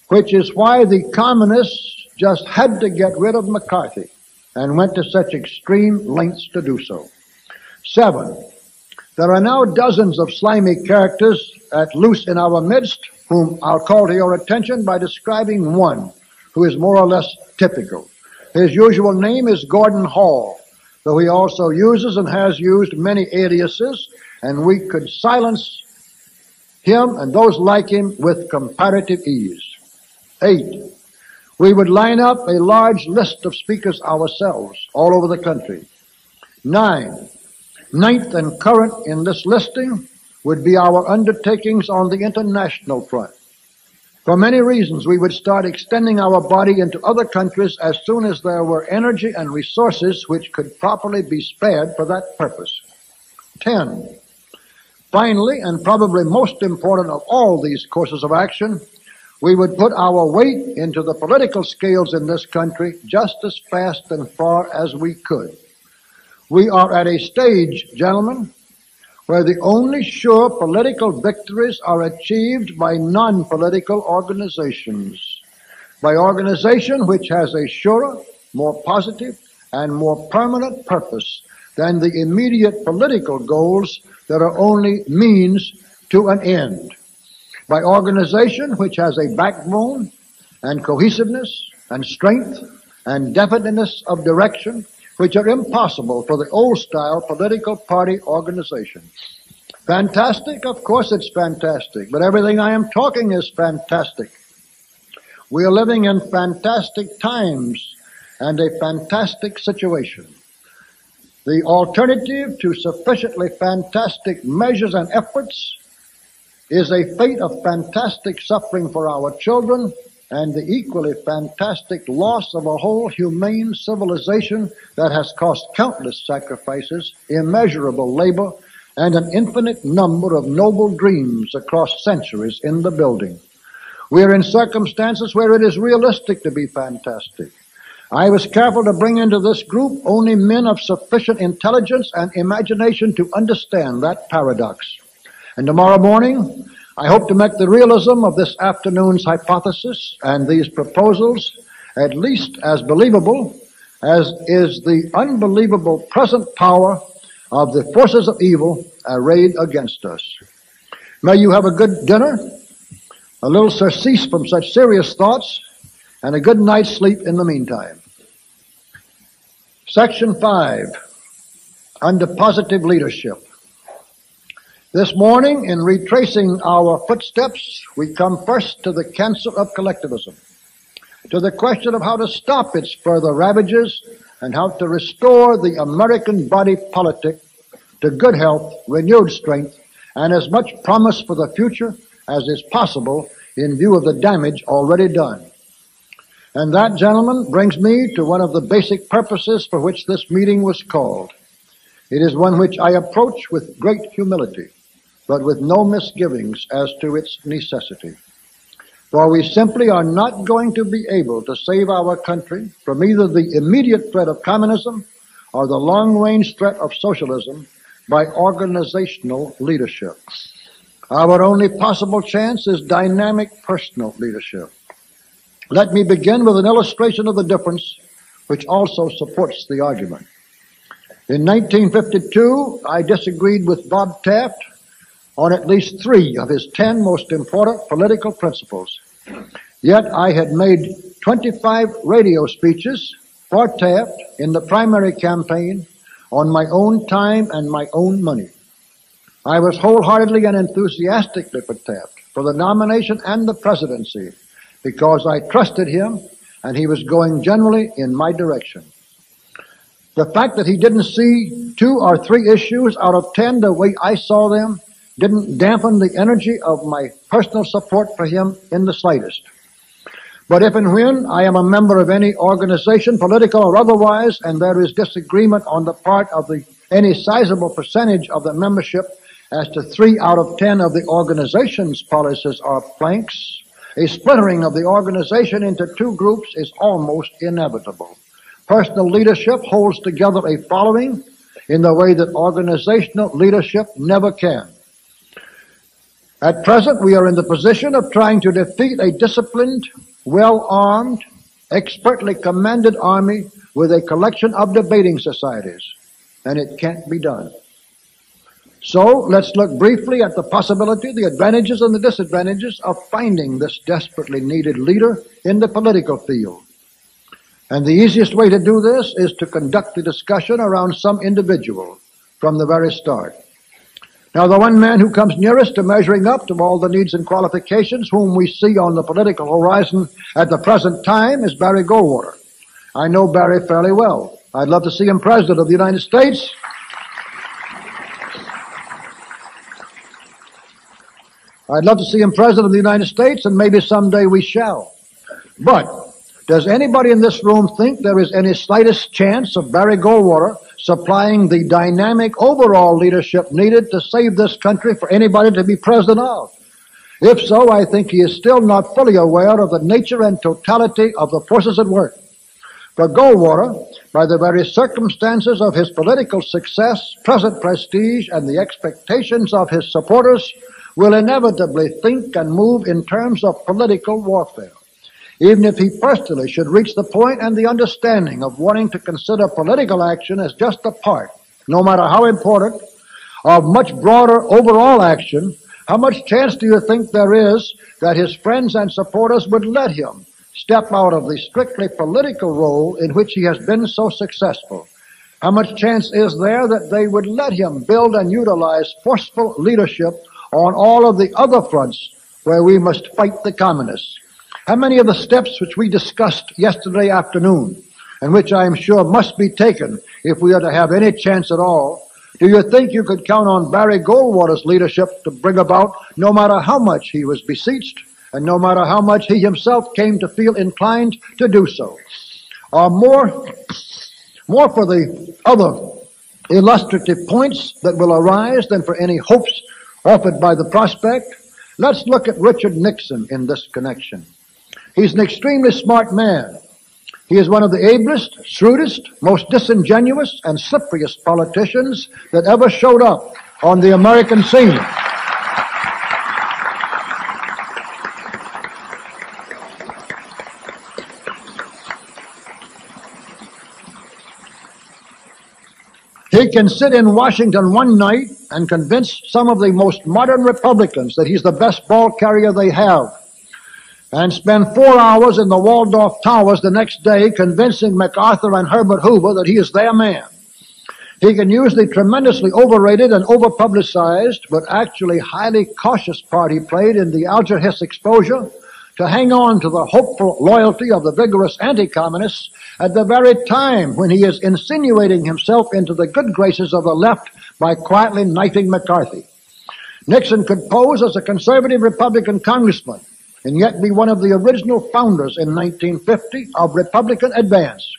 which is why the communists just had to get rid of McCarthy and went to such extreme lengths to do so. 7, there are now dozens of slimy characters at loose in our midst, whom I'll call to your attention by describing one who is more or less typical. His usual name is Gordon Hall, though he also uses and has used many aliases, and we could silence him and those like him with comparative ease. 8, we would line up a large list of speakers ourselves all over the country. 9, ninth and current in this listing would be our undertakings on the international front. For many reasons, we would start extending our body into other countries as soon as there were energy and resources which could properly be spared for that purpose. 10, finally, and probably most important of all these courses of action, we would put our weight into the political scales in this country just as fast and far as we could. We are at a stage, gentlemen, where the only sure political victories are achieved by non-political organizations, by organization which has a surer, more positive, and more permanent purpose than the immediate political goals that are only means to an end, by organization which has a backbone and cohesiveness and strength and definiteness of direction which are impossible for the old-style political party organization. Fantastic? Of course it's fantastic, but everything I am talking is fantastic. We are living in fantastic times and a fantastic situation. The alternative to sufficiently fantastic measures and efforts is a fate of fantastic suffering for our children and the equally fantastic loss of a whole humane civilization that has cost countless sacrifices, immeasurable labor, and an infinite number of noble dreams across centuries in the building. We are in circumstances where it is realistic to be fantastic. I was careful to bring into this group only men of sufficient intelligence and imagination to understand that paradox. And tomorrow morning, I hope to make the realism of this afternoon's hypothesis and these proposals at least as believable as is the unbelievable present power of the forces of evil arrayed against us. May you have a good dinner, a little surcease from such serious thoughts, and a good night's sleep in the meantime. Section 5, under positive leadership. This morning, in retracing our footsteps, we come first to the cancer of collectivism, to the question of how to stop its further ravages and how to restore the American body politic to good health, renewed strength, and as much promise for the future as is possible in view of the damage already done. And that, gentlemen, brings me to one of the basic purposes for which this meeting was called. It is one which I approach with great humility, but with no misgivings as to its necessity. For we simply are not going to be able to save our country from either the immediate threat of communism or the long-range threat of socialism by organizational leadership. Our only possible chance is dynamic personal leadership. Let me begin with an illustration of the difference which also supports the argument. In 1952, I disagreed with Bob Taft on at least 3 of his 10 most important political principles. Yet I had made 25 radio speeches for Taft in the primary campaign on my own time and my own money. I was wholeheartedly and enthusiastically for Taft, for the nomination and the presidency, because I trusted him and he was going generally in my direction. The fact that he didn't see 2 or 3 issues out of 10 the way I saw them didn't dampen the energy of my personal support for him in the slightest. But if and when I am a member of any organization, political or otherwise, and there is disagreement on the part of any sizable percentage of the membership as to 3 out of 10 of the organization's policies or planks, a splintering of the organization into 2 groups is almost inevitable. Personal leadership holds together a following in the way that organizational leadership never can. At present, we are in the position of trying to defeat a disciplined, well-armed, expertly commanded army with a collection of debating societies, and it can't be done. So let's look briefly at the possibility, the advantages and the disadvantages of finding this desperately needed leader in the political field. And the easiest way to do this is to conduct the discussion around some individual from the very start. Now, the one man who comes nearest to measuring up to all the needs and qualifications whom we see on the political horizon at the present time is Barry Goldwater. I know Barry fairly well. I'd love to see him President of the United States. I'd love to see him President of the United States, and maybe someday we shall. But does anybody in this room think there is any slightest chance of Barry Goldwater supplying the dynamic overall leadership needed to save this country for anybody to be president of? If so, I think he is still not fully aware of the nature and totality of the forces at work. For Goldwater, by the very circumstances of his political success, present prestige, and the expectations of his supporters, will inevitably think and move in terms of political warfare. Even if he personally should reach the point and the understanding of wanting to consider political action as just a part, no matter how important, of much broader overall action, how much chance do you think there is that his friends and supporters would let him step out of the strictly political role in which he has been so successful? How much chance is there that they would let him build and utilize forceful leadership on all of the other fronts where we must fight the communists? How many of the steps which we discussed yesterday afternoon, and which I am sure must be taken if we are to have any chance at all, do you think you could count on Barry Goldwater's leadership to bring about, no matter how much he was beseeched, and no matter how much he himself came to feel inclined to do so? Or more for the other illustrative points that will arise than for any hopes offered by the prospect, let's look at Richard Nixon in this connection. He's an extremely smart man. He is one of the ablest, shrewdest, most disingenuous, and slipperiest politicians that ever showed up on the American scene. He can sit in Washington one night and convince some of the most modern Republicans that he's the best ball carrier they have, and spend 4 hours in the Waldorf Towers the next day convincing MacArthur and Herbert Hoover that he is their man. He can use the tremendously overrated and overpublicized, but actually highly cautious part he played in the Alger Hiss exposure to hang on to the hopeful loyalty of the vigorous anti-communists at the very time when he is insinuating himself into the good graces of the left by quietly knifing McCarthy. Nixon could pose as a conservative Republican congressman and yet be one of the original founders in 1950 of Republican Advance.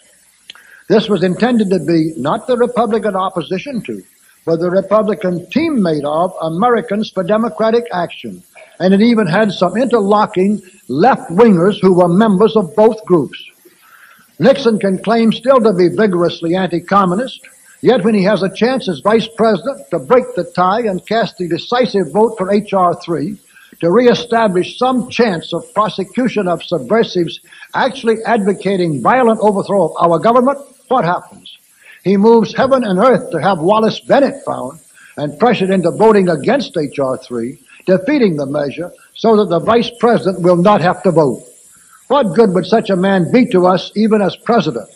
This was intended to be not the Republican opposition to, but the Republican teammate of Americans for Democratic Action, and it even had some interlocking left-wingers who were members of both groups. Nixon can claim still to be vigorously anti-communist, yet when he has a chance as vice president to break the tie and cast the decisive vote for H.R. 3, to reestablish some chance of prosecution of subversives actually advocating violent overthrow of our government, what happens? He moves heaven and earth to have Wallace Bennett found and pressured into voting against H.R. 3, defeating the measure so that the vice president will not have to vote. What good would such a man be to us even as president,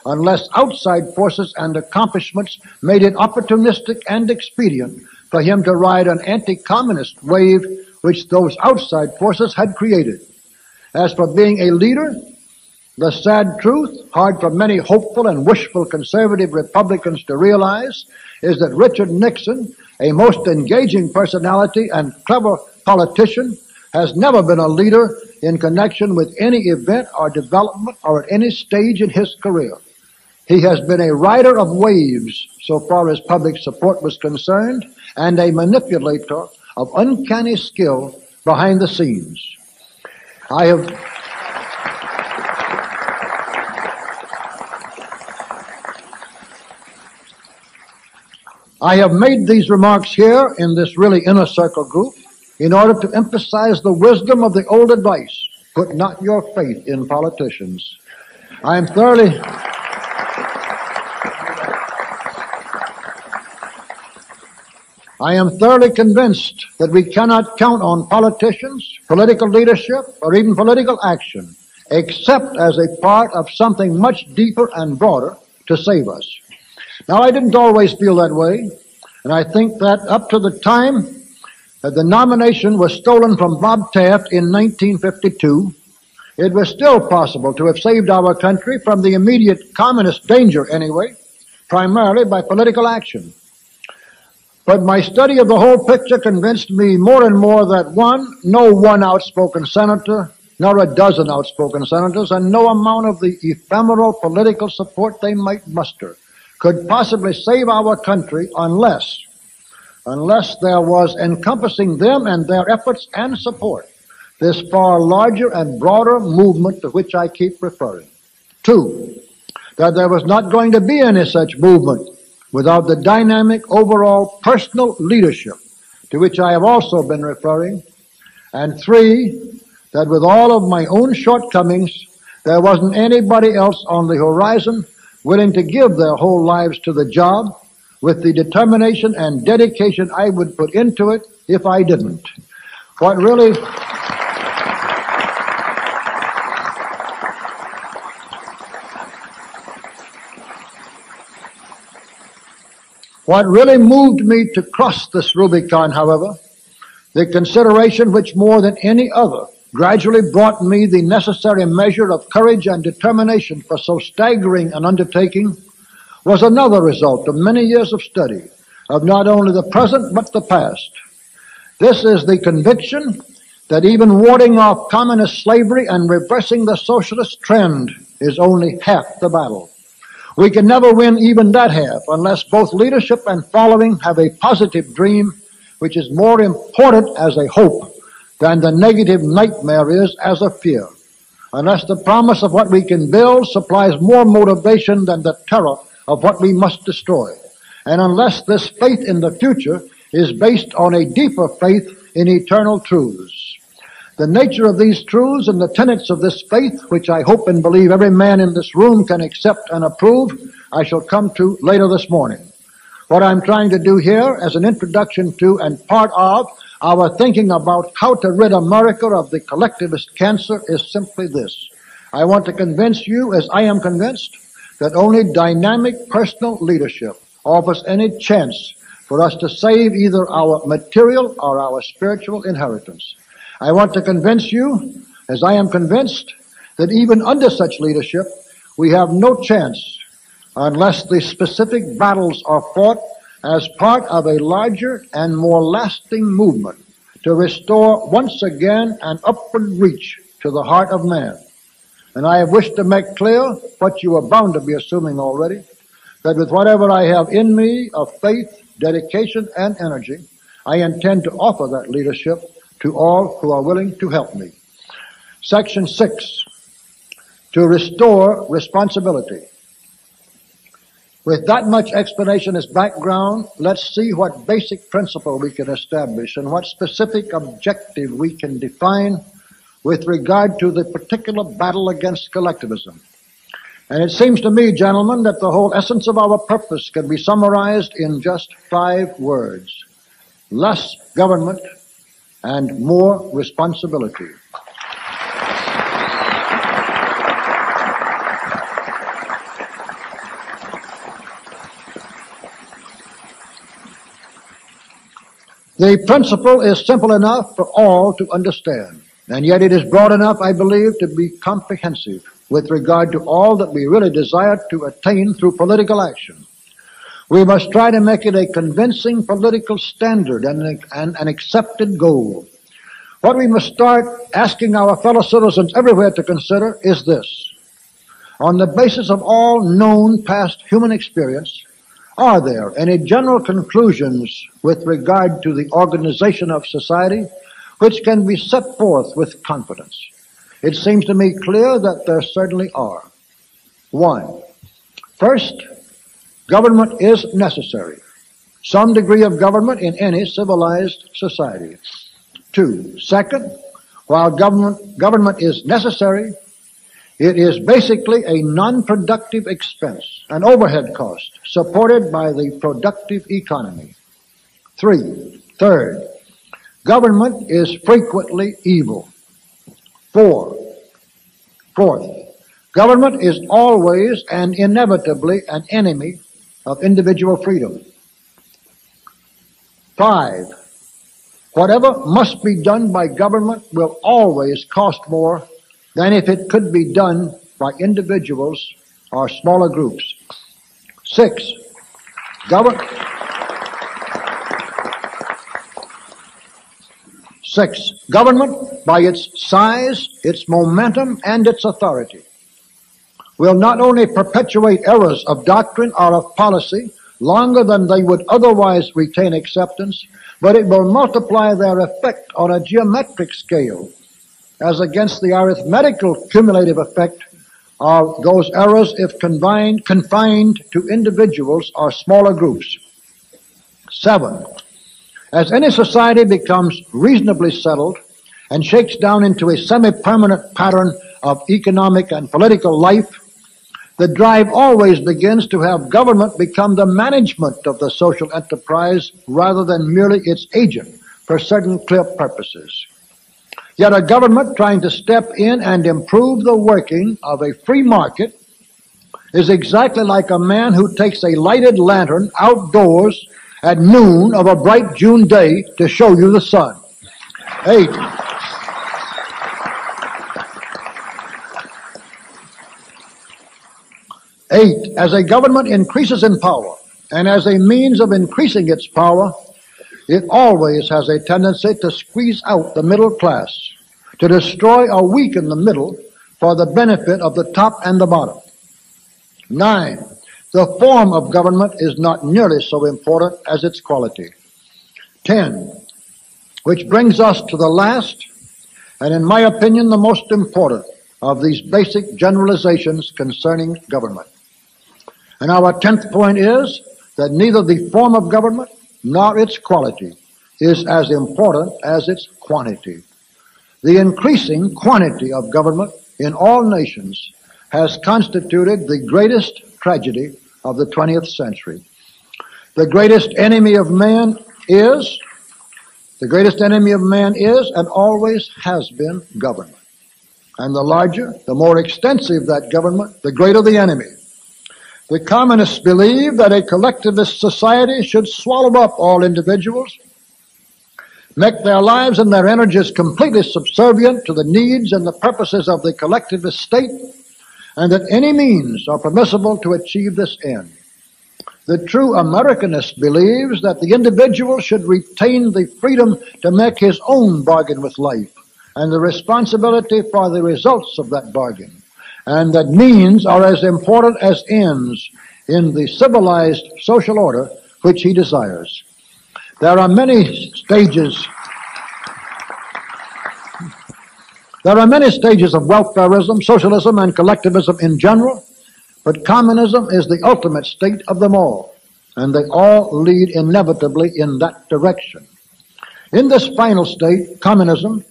unless outside forces and accomplishments made it opportunistic and expedient for him to ride an anti-communist wave which those outside forces had created? As for being a leader, the sad truth, hard for many hopeful and wishful conservative Republicans to realize, is that Richard Nixon, a most engaging personality and clever politician, has never been a leader in connection with any event or development or at any stage in his career. He has been a rider of waves so far as public support was concerned, and a manipulator of uncanny skill behind the scenes. I have made these remarks here in this really inner circle group in order to emphasize the wisdom of the old advice, put not your faith in politicians. I am thoroughly convinced that we cannot count on politicians, political leadership, or even political action, except as a part of something much deeper and broader to save us. Now, I didn't always feel that way, and I think that up to the time that the nomination was stolen from Bob Taft in 1952, it was still possible to have saved our country from the immediate communist danger anyway, primarily by political action. But my study of the whole picture convinced me more and more that no one outspoken senator, nor a dozen outspoken senators, and no amount of the ephemeral political support they might muster could possibly save our country unless there was encompassing them and their efforts and support this far larger and broader movement to which I keep referring. 2, that there was not going to be any such movement without the dynamic overall personal leadership to which I have also been referring. And 3, that with all of my own shortcomings, there wasn't anybody else on the horizon willing to give their whole lives to the job with the determination and dedication I would put into it if I didn't. What really moved me to cross this Rubicon, however, the consideration which more than any other gradually brought me the necessary measure of courage and determination for so staggering an undertaking, was another result of many years of study of not only the present but the past. This is the conviction that even warding off communist slavery and reversing the socialist trend is only half the battle. We can never win even that half unless both leadership and following have a positive dream, which is more important as a hope than the negative nightmare is as a fear. Unless the promise of what we can build supplies more motivation than the terror of what we must destroy. And unless this faith in the future is based on a deeper faith in eternal truths. The nature of these truths and the tenets of this faith, which I hope and believe every man in this room can accept and approve, I shall come to later this morning. What I'm trying to do here as an introduction to and part of our thinking about how to rid America of the collectivist cancer is simply this. I want to convince you, as I am convinced, that only dynamic personal leadership offers any chance for us to save either our material or our spiritual inheritance. I want to convince you, as I am convinced, that even under such leadership, we have no chance unless the specific battles are fought as part of a larger and more lasting movement to restore once again an upward reach to the heart of man. And I have wished to make clear what you are bound to be assuming already, that with whatever I have in me of faith, dedication, and energy, I intend to offer that leadership to all who are willing to help me. Section 6, to restore responsibility. With that much explanation as background, let's see what basic principle we can establish and what specific objective we can define with regard to the particular battle against collectivism. And it seems to me, gentlemen, that the whole essence of our purpose can be summarized in just 5 words. Less government and more responsibility. The principle is simple enough for all to understand, and yet it is broad enough, I believe, to be comprehensive with regard to all that we really desire to attain through political action. We must try to make it a convincing political standard and an accepted goal. What we must start asking our fellow citizens everywhere to consider is this. On the basis of all known past human experience, are there any general conclusions with regard to the organization of society which can be set forth with confidence? It seems to me clear that there certainly are. 1. First, government is necessary. Some degree of government in any civilized society. 2. Second, while government is necessary, it is basically a non-productive expense, an overhead cost, supported by the productive economy. 3. Third, government is frequently evil. 4. Fourth, government is always and inevitably an enemy of individual freedom. 5. Whatever must be done by government will always cost more than if it could be done by individuals or smaller groups. 6. Government by its size, its momentum, and its authority will not only perpetuate errors of doctrine or of policy longer than they would otherwise retain acceptance, but it will multiply their effect on a geometric scale as against the arithmetical cumulative effect those errors if confined to individuals or smaller groups. 7. As any society becomes reasonably settled and shakes down into a semi-permanent pattern of economic and political life, the drive always begins to have government become the management of the social enterprise rather than merely its agent for certain clear purposes. Yet a government trying to step in and improve the working of a free market is exactly like a man who takes a lighted lantern outdoors at noon of a bright June day to show you the sun. 8. As a government increases in power, and as a means of increasing its power, it always has a tendency to squeeze out the middle class, to destroy or weaken the middle for the benefit of the top and the bottom. 9. The form of government is not nearly so important as its quality. 10. Which brings us to the last, and in my opinion the most important, of these basic generalizations concerning government. And our 10th point is that neither the form of government nor its quality is as important as its quantity. The increasing quantity of government in all nations has constituted the greatest tragedy of the 20th century. The greatest enemy of man is and always has been government. And the larger, the more extensive that government, the greater the enemy. The communists believe that a collectivist society should swallow up all individuals, make their lives and their energies completely subservient to the needs and the purposes of the collectivist state, and that any means are permissible to achieve this end. The true Americanist believes that the individual should retain the freedom to make his own bargain with life and the responsibility for the results of that bargain, and that means are as important as ends in the civilized social order which he desires. There are many stages of welfarism, socialism, and collectivism in general, but communism is the ultimate state of them all, and they all lead inevitably in that direction. In this final state, communism,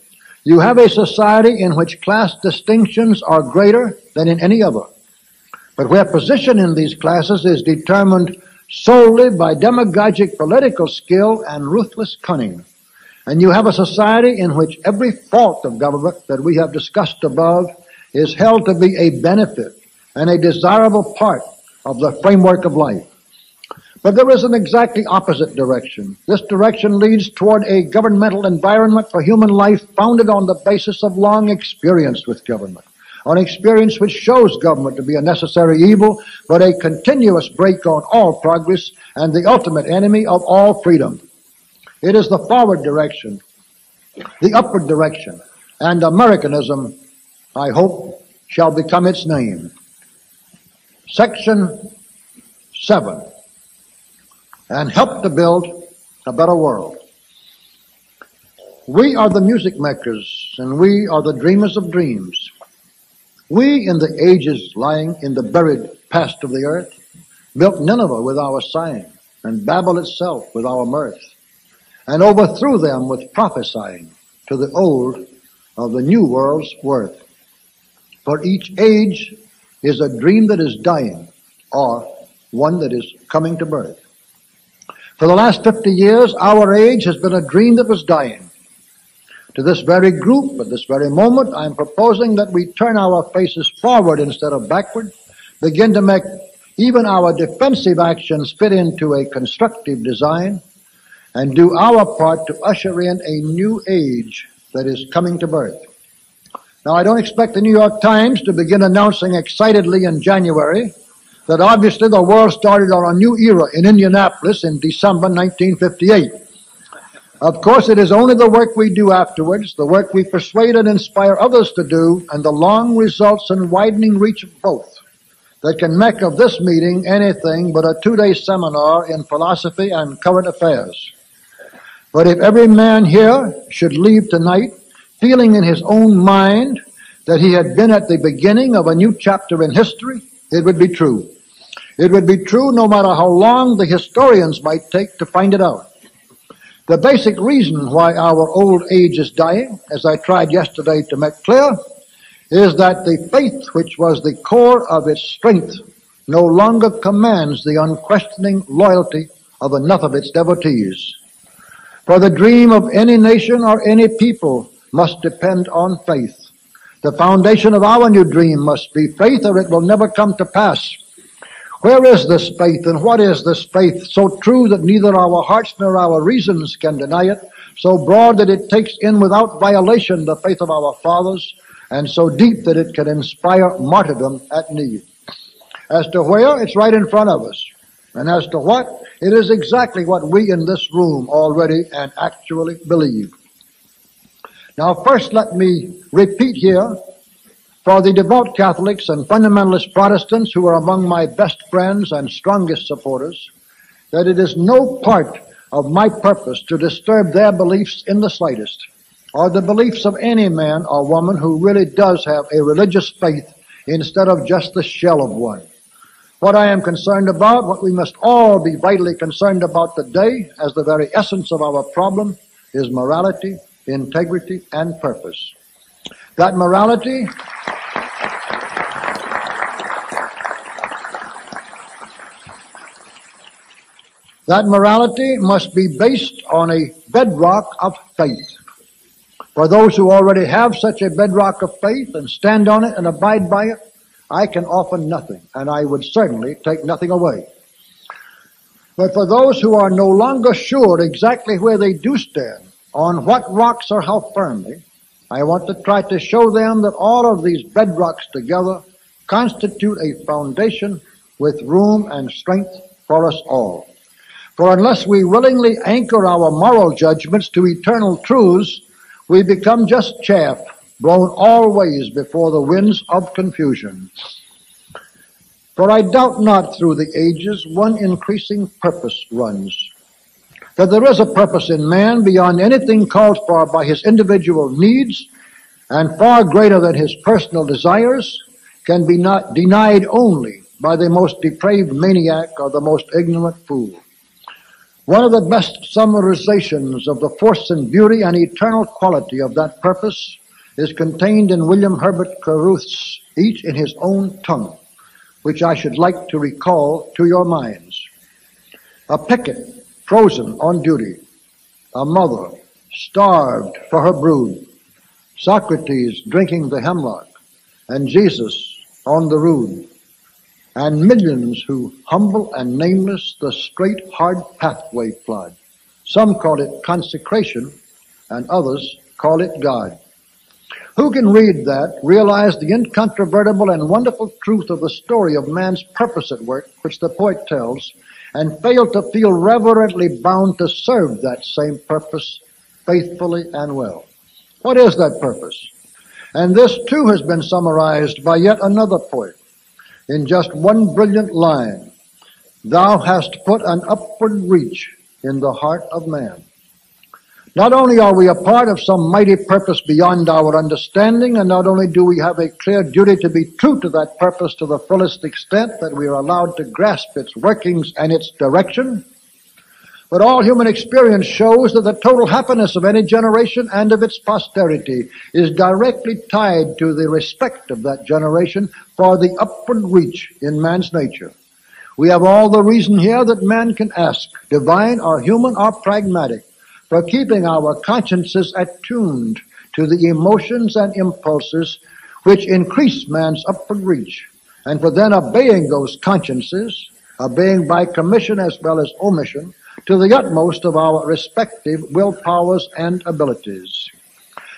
you have a society in which class distinctions are greater than in any other, but where position in these classes is determined solely by demagogic political skill and ruthless cunning. And you have a society in which every fault of government that we have discussed above is held to be a benefit and a desirable part of the framework of life. But there is an exactly opposite direction. This direction leads toward a governmental environment for human life founded on the basis of long experience with government, on experience which shows government to be a necessary evil, but a continuous brake on all progress and the ultimate enemy of all freedom. It is the forward direction, the upward direction, and Americanism, I hope, shall become its name. Section 7. And help to build a better world. We are the music makers, and we are the dreamers of dreams. We, in the ages lying in the buried past of the earth, built Nineveh with our sighing, and Babel itself with our mirth, and overthrew them with prophesying to the old of the new world's worth. For each age is a dream that is dying, or one that is coming to birth. For the last 50 years, our age has been a dream that was dying. To this very group, at this very moment, I am proposing that we turn our faces forward instead of backward, begin to make even our defensive actions fit into a constructive design, and do our part to usher in a new age that is coming to birth. Now, I don't expect the New York Times to begin announcing excitedly in January that obviously the world started on a new era in Indianapolis in December 1958. Of course, it is only the work we do afterwards, the work we persuade and inspire others to do, and the long results and widening reach of both that can make of this meeting anything but a 2-day seminar in philosophy and current affairs. But if every man here should leave tonight feeling in his own mind that he had been at the beginning of a new chapter in history, it would be true. It would be true no matter how long the historians might take to find it out. The basic reason why our old age is dying, as I tried yesterday to make clear, is that the faith which was the core of its strength no longer commands the unquestioning loyalty of enough of its devotees. For the dream of any nation or any people must depend on faith. The foundation of our new dream must be faith, or it will never come to pass. Where is this faith, and what is this faith? So true that neither our hearts nor our reasons can deny it, so broad that it takes in without violation the faith of our fathers, and so deep that it can inspire martyrdom at need. As to where, it's right in front of us. And as to what, it is exactly what we in this room already and actually believe. Now first let me repeat here, for the devout Catholics and fundamentalist Protestants who are among my best friends and strongest supporters, that it is no part of my purpose to disturb their beliefs in the slightest, or the beliefs of any man or woman who really does have a religious faith instead of just the shell of one. What I am concerned about, what we must all be vitally concerned about today as the very essence of our problem, is morality, integrity, and purpose. That morality must be based on a bedrock of faith. For those who already have such a bedrock of faith and stand on it and abide by it, I can offer nothing, and I would certainly take nothing away. But for those who are no longer sure exactly where they do stand, on what rocks or how firmly, I want to try to show them that all of these bedrocks together constitute a foundation with room and strength for us all. For unless we willingly anchor our moral judgments to eternal truths, we become just chaff blown all ways before the winds of confusion. For I doubt not through the ages one increasing purpose runs, that there is a purpose in man beyond anything called for by his individual needs, and far greater than his personal desires, can be not denied only by the most depraved maniac or the most ignorant fool. One of the best summarizations of the force and beauty and eternal quality of that purpose is contained in William Herbert Caruth's Each in His Own Tongue, which I should like to recall to your minds. A picket frozen on duty, a mother starved for her brood, Socrates drinking the hemlock, and Jesus on the rood, and millions who, humble and nameless, the straight, hard pathway plod. Some call it consecration, and others call it God. Who can read that, realize the incontrovertible and wonderful truth of the story of man's purpose at work, which the poet tells, and fail to feel reverently bound to serve that same purpose faithfully and well? What is that purpose? And this too has been summarized by yet another poet in just one brilliant line. Thou hast put an upward reach in the heart of man. Not only are we a part of some mighty purpose beyond our understanding, and not only do we have a clear duty to be true to that purpose to the fullest extent that we are allowed to grasp its workings and its direction, but all human experience shows that the total happiness of any generation and of its posterity is directly tied to the respect of that generation for the upward reach in man's nature. We have all the reason here that man can ask, divine or human or pragmatic, for keeping our consciences attuned to the emotions and impulses which increase man's upward reach, and for then obeying those consciences, obeying by commission as well as omission, to the utmost of our respective will powers and abilities.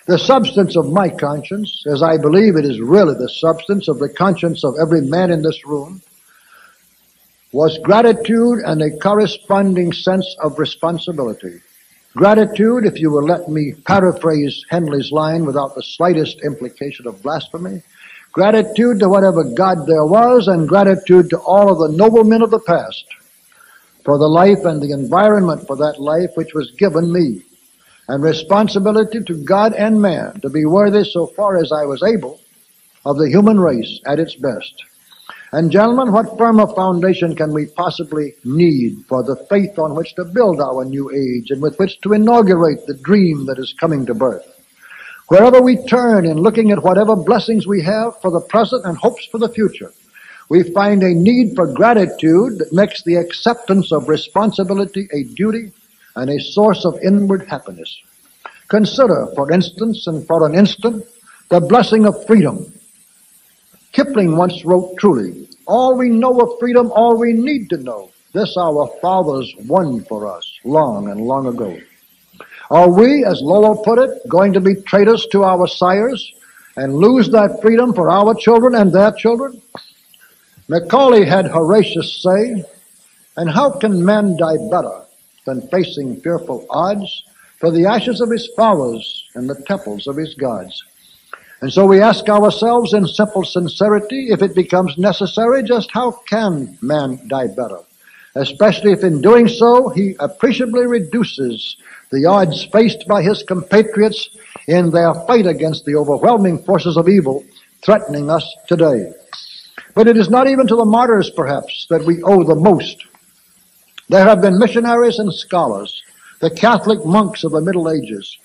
The substance of my conscience, as I believe it is really the substance of the conscience of every man in this room, was gratitude and a corresponding sense of responsibility. Gratitude, if you will let me paraphrase Henley's line without the slightest implication of blasphemy, gratitude to whatever God there was, and gratitude to all of the noblemen of the past for the life and the environment for that life which was given me, and responsibility to God and man to be worthy so far as I was able of the human race at its best. And gentlemen, what firmer foundation can we possibly need for the faith on which to build our new age and with which to inaugurate the dream that is coming to birth? Wherever we turn in looking at whatever blessings we have for the present and hopes for the future, we find a need for gratitude that makes the acceptance of responsibility a duty and a source of inward happiness. Consider, for instance, and for an instant, the blessing of freedom. Kipling once wrote truly, "All we know of freedom, all we need to know, this our fathers won for us long and long ago." Are we, as Lowell put it, going to be traitors to our sires and lose that freedom for our children and their children? Macaulay had Horatius say, "And how can man die better than facing fearful odds for the ashes of his fathers and the temples of his gods?" And so we ask ourselves in simple sincerity, if it becomes necessary, just how can man die better? Especially if in doing so he appreciably reduces the odds faced by his compatriots in their fight against the overwhelming forces of evil threatening us today. But it is not even to the martyrs, perhaps, that we owe the most. There have been missionaries and scholars, the Catholic monks of the Middle Ages,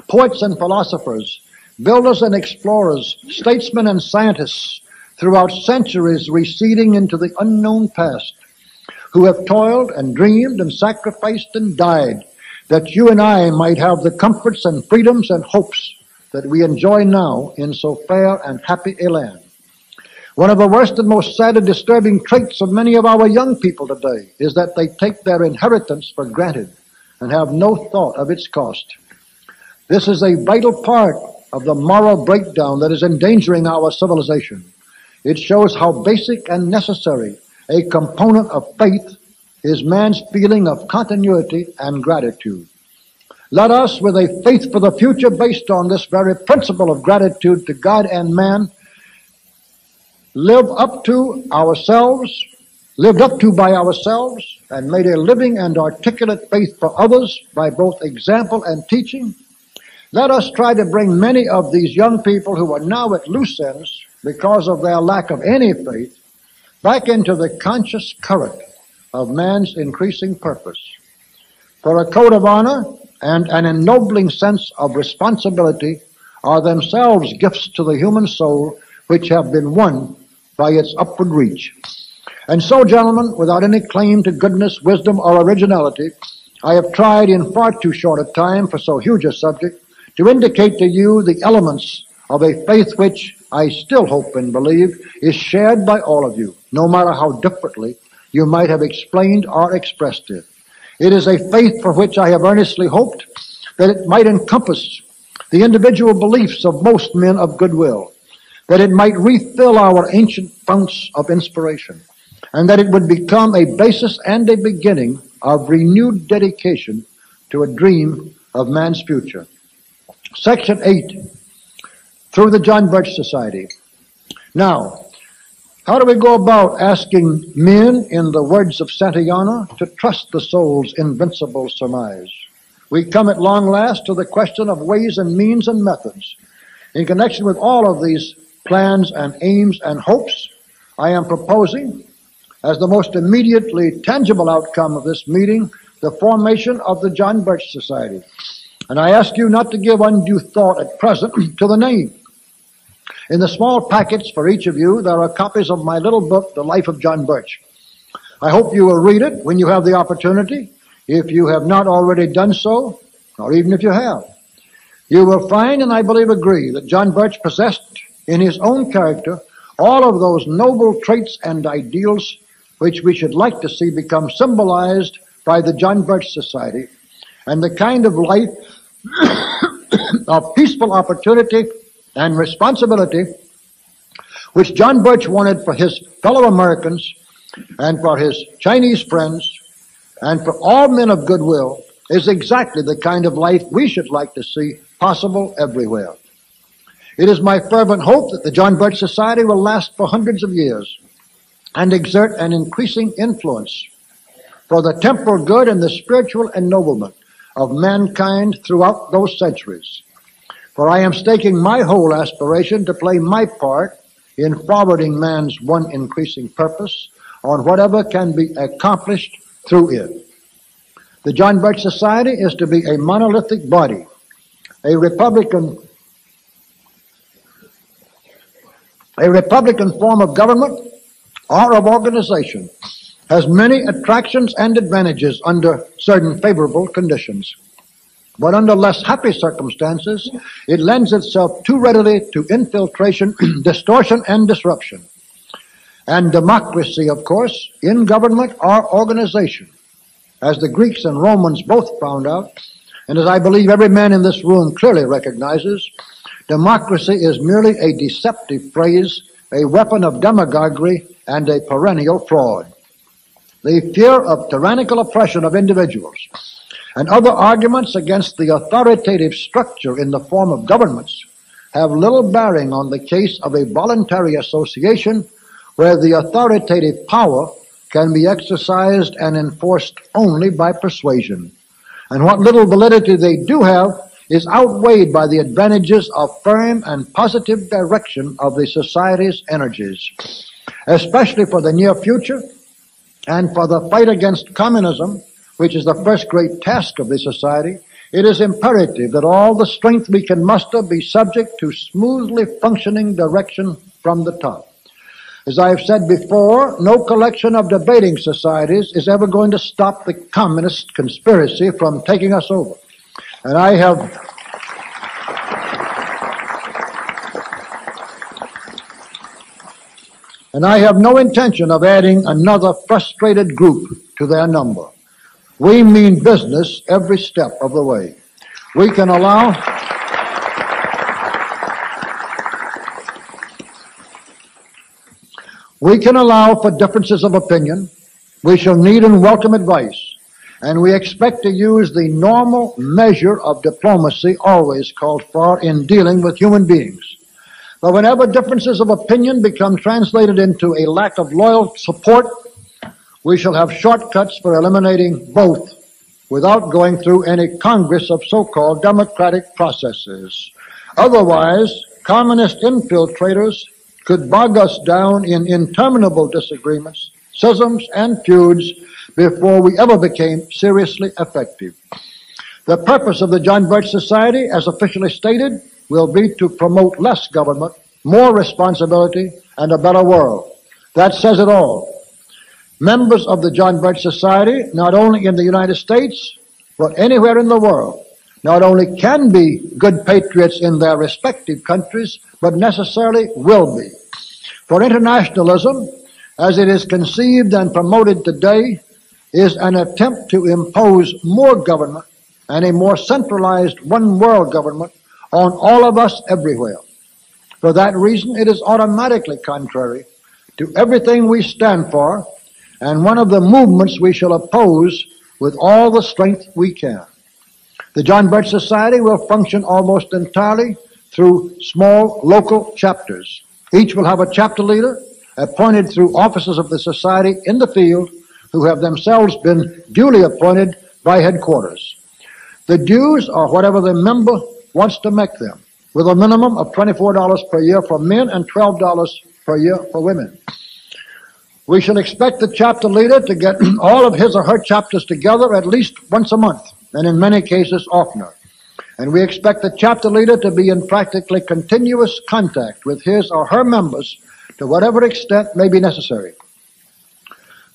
poets and philosophers, builders and explorers, statesmen and scientists throughout centuries receding into the unknown past, who have toiled and dreamed and sacrificed and died that you and I might have the comforts and freedoms and hopes that we enjoy now in so fair and happy a land. One of the worst and most sad and disturbing traits of many of our young people today is that they take their inheritance for granted and have no thought of its cost. This is a vital part of the moral breakdown that is endangering our civilization. It shows how basic and necessary a component of faith is man's feeling of continuity and gratitude. Let us, with a faith for the future based on this very principle of gratitude to God and man, lived up to by ourselves, and made a living and articulate faith for others by both example and teaching. Let us try to bring many of these young people who are now at loose ends because of their lack of any faith back into the conscious current of man's increasing purpose. For a code of honor and an ennobling sense of responsibility are themselves gifts to the human soul which have been won by its upward reach. And so, gentlemen, without any claim to goodness, wisdom, or originality, I have tried in far too short a time for so huge a subject to indicate to you the elements of a faith which I still hope and believe is shared by all of you, no matter how differently you might have explained or expressed it. It is a faith for which I have earnestly hoped that it might encompass the individual beliefs of most men of goodwill, that it might refill our ancient founts of inspiration, and that it would become a basis and a beginning of renewed dedication to a dream of man's future. Section 8, through the John Birch Society. Now, how do we go about asking men, in the words of Santayana, to trust the soul's invincible surmise? We come at long last to the question of ways and means and methods. In connection with all of these plans and aims and hopes, I am proposing, as the most immediately tangible outcome of this meeting, the formation of the John Birch Society. And I ask you not to give undue thought at present to the name. In the small packets for each of you, there are copies of my little book, The Life of John Birch. I hope you will read it when you have the opportunity, if you have not already done so, or even if you have. You will find, and I believe agree, that John Birch possessed in his own character all of those noble traits and ideals which we should like to see become symbolized by the John Birch Society, and the kind of life of peaceful opportunity and responsibility which John Birch wanted for his fellow Americans and for his Chinese friends and for all men of goodwill is exactly the kind of life we should like to see possible everywhere. It is my fervent hope that the John Birch Society will last for hundreds of years and exert an increasing influence for the temporal good and the spiritual ennoblement of mankind throughout those centuries. For I am staking my whole aspiration to play my part in forwarding man's one increasing purpose on whatever can be accomplished through it. The John Birch Society is to be a monolithic body, a Republican form of government or of organization, has many attractions and advantages under certain favorable conditions. But under less happy circumstances, it lends itself too readily to infiltration, distortion, and disruption. And democracy, of course, in government or organization, as the Greeks and Romans both found out, and as I believe every man in this room clearly recognizes, democracy is merely a deceptive phrase, a weapon of demagoguery, and a perennial fraud. The fear of tyrannical oppression of individuals and other arguments against the authoritative structure in the form of governments have little bearing on the case of a voluntary association where the authoritative power can be exercised and enforced only by persuasion. And what little validity they do have is outweighed by the advantages of firm and positive direction of the society's energies. Especially for the near future and for the fight against communism, which is the first great task of the society, it is imperative that all the strength we can muster be subject to smoothly functioning direction from the top. As I have said before, no collection of debating societies is ever going to stop the communist conspiracy from taking us over. And I have no intention of adding another frustrated group to their number. We mean business every step of the way. We can allow for differences of opinion. We shall need and welcome advice. And we expect to use the normal measure of diplomacy always called for in dealing with human beings. But whenever differences of opinion become translated into a lack of loyal support, we shall have shortcuts for eliminating both without going through any congress of so-called democratic processes. Otherwise, communist infiltrators could bog us down in interminable disagreements, schisms, and feuds before we ever became seriously effective. The purpose of the John Birch Society, as officially stated, will be to promote less government, more responsibility, and a better world. That says it all. Members of the John Birch Society, not only in the United States, but anywhere in the world, not only can be good patriots in their respective countries, but necessarily will be. For internationalism, as it is conceived and promoted today, is an attempt to impose more government and a more centralized one-world government on all of us everywhere. For that reason, it is automatically contrary to everything we stand for, and one of the movements we shall oppose with all the strength we can. The John Birch Society will function almost entirely through small local chapters. Each will have a chapter leader appointed through officers of the society in the field who have themselves been duly appointed by headquarters. The dues are whatever the member wants to make them, with a minimum of $24 per year for men and $12 per year for women. We shall expect the chapter leader to get all of his or her chapters together at least once a month, and in many cases oftener. And we expect the chapter leader to be in practically continuous contact with his or her members to whatever extent may be necessary.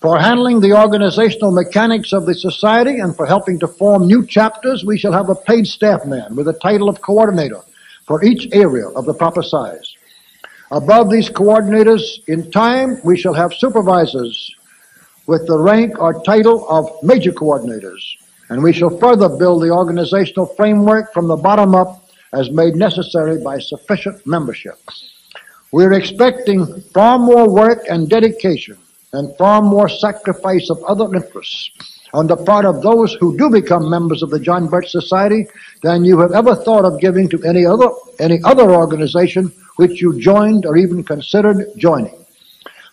For handling the organizational mechanics of the society and for helping to form new chapters, we shall have a paid staff man with the title of coordinator for each area of the proper size. Above these coordinators, in time, we shall have supervisors with the rank or title of major coordinators, and we shall further build the organizational framework from the bottom up as made necessary by sufficient membership. We're expecting far more work and dedication and far more sacrifice of other interests on the part of those who do become members of the John Birch Society than you have ever thought of giving to any other organization which you joined or even considered joining.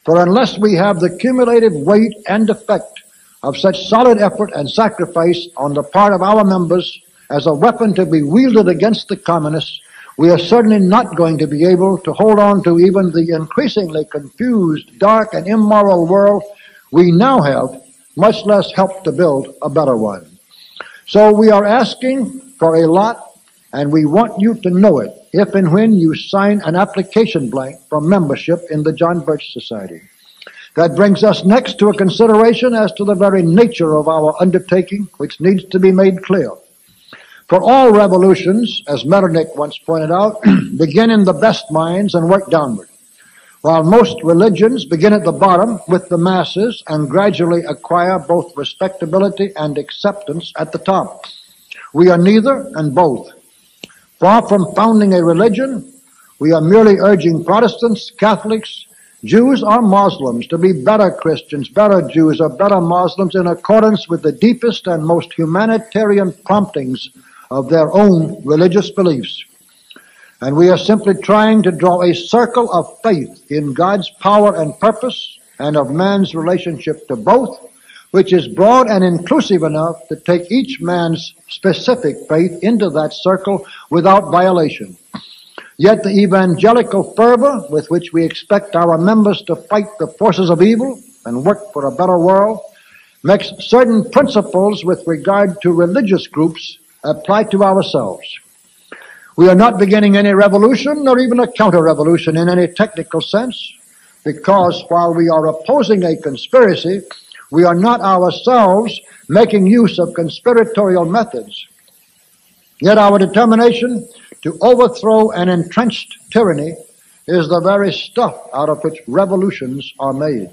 For unless we have the cumulative weight and effect of such solid effort and sacrifice on the part of our members as a weapon to be wielded against the communists, we are certainly not going to be able to hold on to even the increasingly confused, dark, and immoral world we now have, much less help to build a better one. So we are asking for a lot, and we want you to know it if and when you sign an application blank for membership in the John Birch Society. That brings us next to a consideration as to the very nature of our undertaking, which needs to be made clear. For all revolutions, as Metternich once pointed out, begin in the best minds and work downward, while most religions begin at the bottom with the masses and gradually acquire both respectability and acceptance at the top. We are neither and both. Far from founding a religion, we are merely urging Protestants, Catholics, Jews or Muslims to be better Christians, better Jews, or better Muslims in accordance with the deepest and most humanitarian promptings of their own religious beliefs. And we are simply trying to draw a circle of faith in God's power and purpose and of man's relationship to both, which is broad and inclusive enough to take each man's specific faith into that circle without violation. Yet the evangelical fervor with which we expect our members to fight the forces of evil and work for a better world makes certain principles with regard to religious groups apply to ourselves. We are not beginning any revolution nor even a counter-revolution in any technical sense, because while we are opposing a conspiracy, we are not ourselves making use of conspiratorial methods. Yet our determination to overthrow an entrenched tyranny is the very stuff out of which revolutions are made.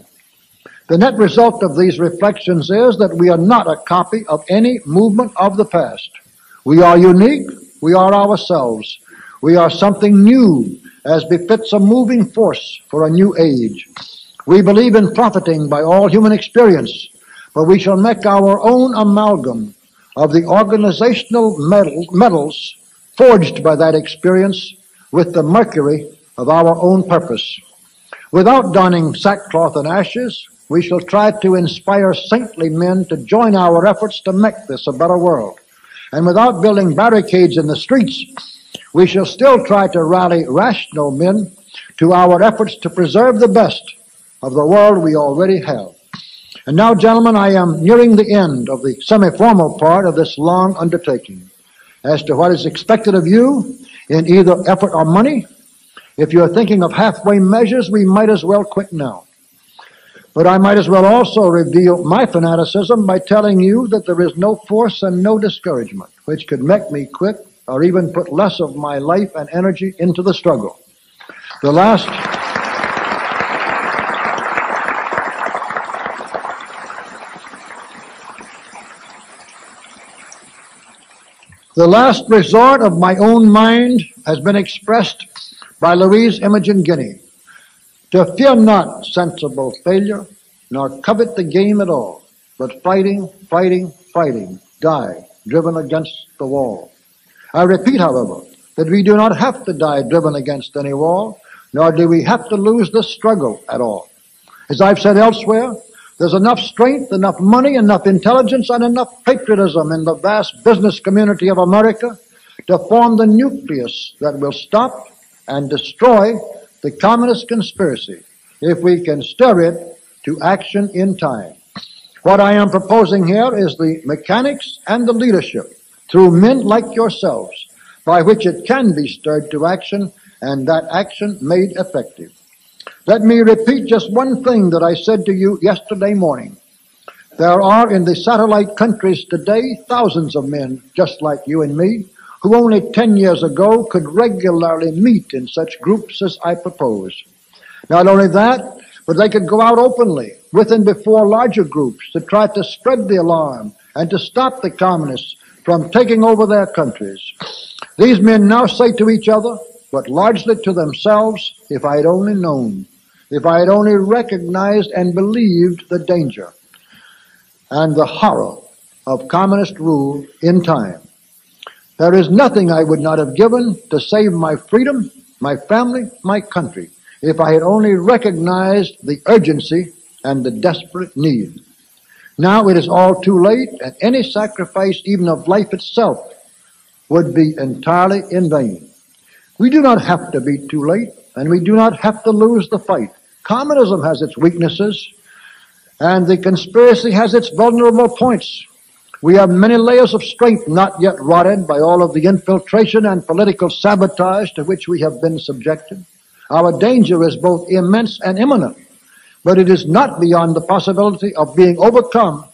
The net result of these reflections is that we are not a copy of any movement of the past. We are unique. We are ourselves. We are something new, as befits a moving force for a new age. We believe in profiting by all human experience, but we shall make our own amalgam of the organizational metals forged by that experience with the mercury of our own purpose. Without donning sackcloth and ashes, we shall try to inspire saintly men to join our efforts to make this a better world. And without building barricades in the streets, we shall still try to rally rational men to our efforts to preserve the best of the world we already have. And now, gentlemen, I am nearing the end of the semi-formal part of this long undertaking. As to what is expected of you in either effort or money, if you are thinking of halfway measures, we might as well quit now. But I might as well also reveal my fanaticism by telling you that there is no force and no discouragement which could make me quit or even put less of my life and energy into the struggle. The last resort of my own mind has been expressed by Louise Imogen Guinea. To fear not sensible failure, nor covet the game at all, but fighting, fighting, fighting, die, driven against the wall. I repeat, however, that we do not have to die driven against any wall, nor do we have to lose the struggle at all. As I've said elsewhere, there's enough strength, enough money, enough intelligence, and enough patriotism in the vast business community of America to form the nucleus that will stop and destroy the communist conspiracy if we can stir it to action in time. What I am proposing here is the mechanics and the leadership through men like yourselves by which it can be stirred to action and that action made effective. Let me repeat just one thing that I said to you yesterday morning. There are in the satellite countries today thousands of men just like you and me who only 10 years ago could regularly meet in such groups as I propose. Not only that, but they could go out openly with and before larger groups to try to spread the alarm and to stop the communists from taking over their countries. These men now say to each other, but largely to themselves, if I had only known, if I had only recognized and believed the danger and the horror of communist rule in time. There is nothing I would not have given to save my freedom, my family, my country, if I had only recognized the urgency and the desperate need. Now it is all too late, and any sacrifice, even of life itself, would be entirely in vain. We do not have to be too late, and we do not have to lose the fight. Communism has its weaknesses, and the conspiracy has its vulnerable points. We have many layers of strength not yet rotted by all of the infiltration and political sabotage to which we have been subjected. Our danger is both immense and imminent, but it is not beyond the possibility of being overcome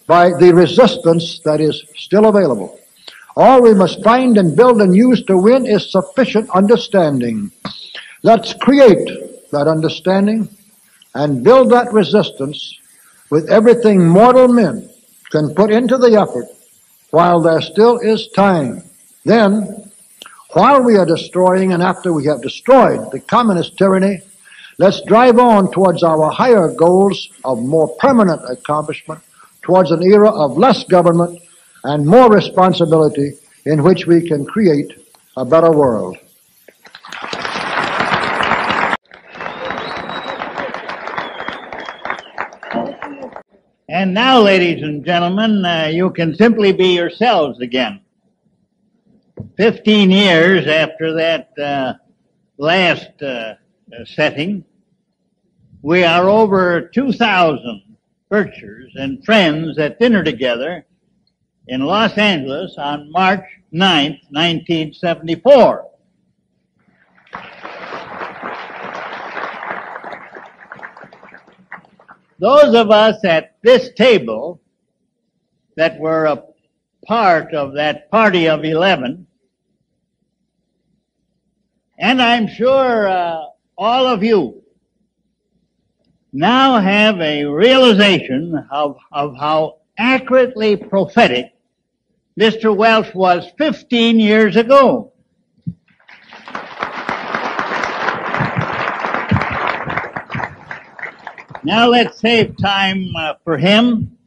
by the resistance that is still available. All we must find and build and use to win is sufficient understanding. Let's create that understanding and build that resistance with everything mortal men can put into the effort while there still is time. Then, while we are destroying and after we have destroyed the communist tyranny, let's drive on towards our higher goals of more permanent accomplishment, towards an era of less government and more responsibility in which we can create a better world. And now, ladies and gentlemen, you can simply be yourselves again. 15 years after that last setting, we are over 2,000 Birchers and friends at dinner together in Los Angeles on March 9th, 1974. Those of us at this table that were a part of that party of 11, and I'm sure all of you now have a realization of how accurately prophetic Mr. Welch was 15 years ago. Now let's save time for him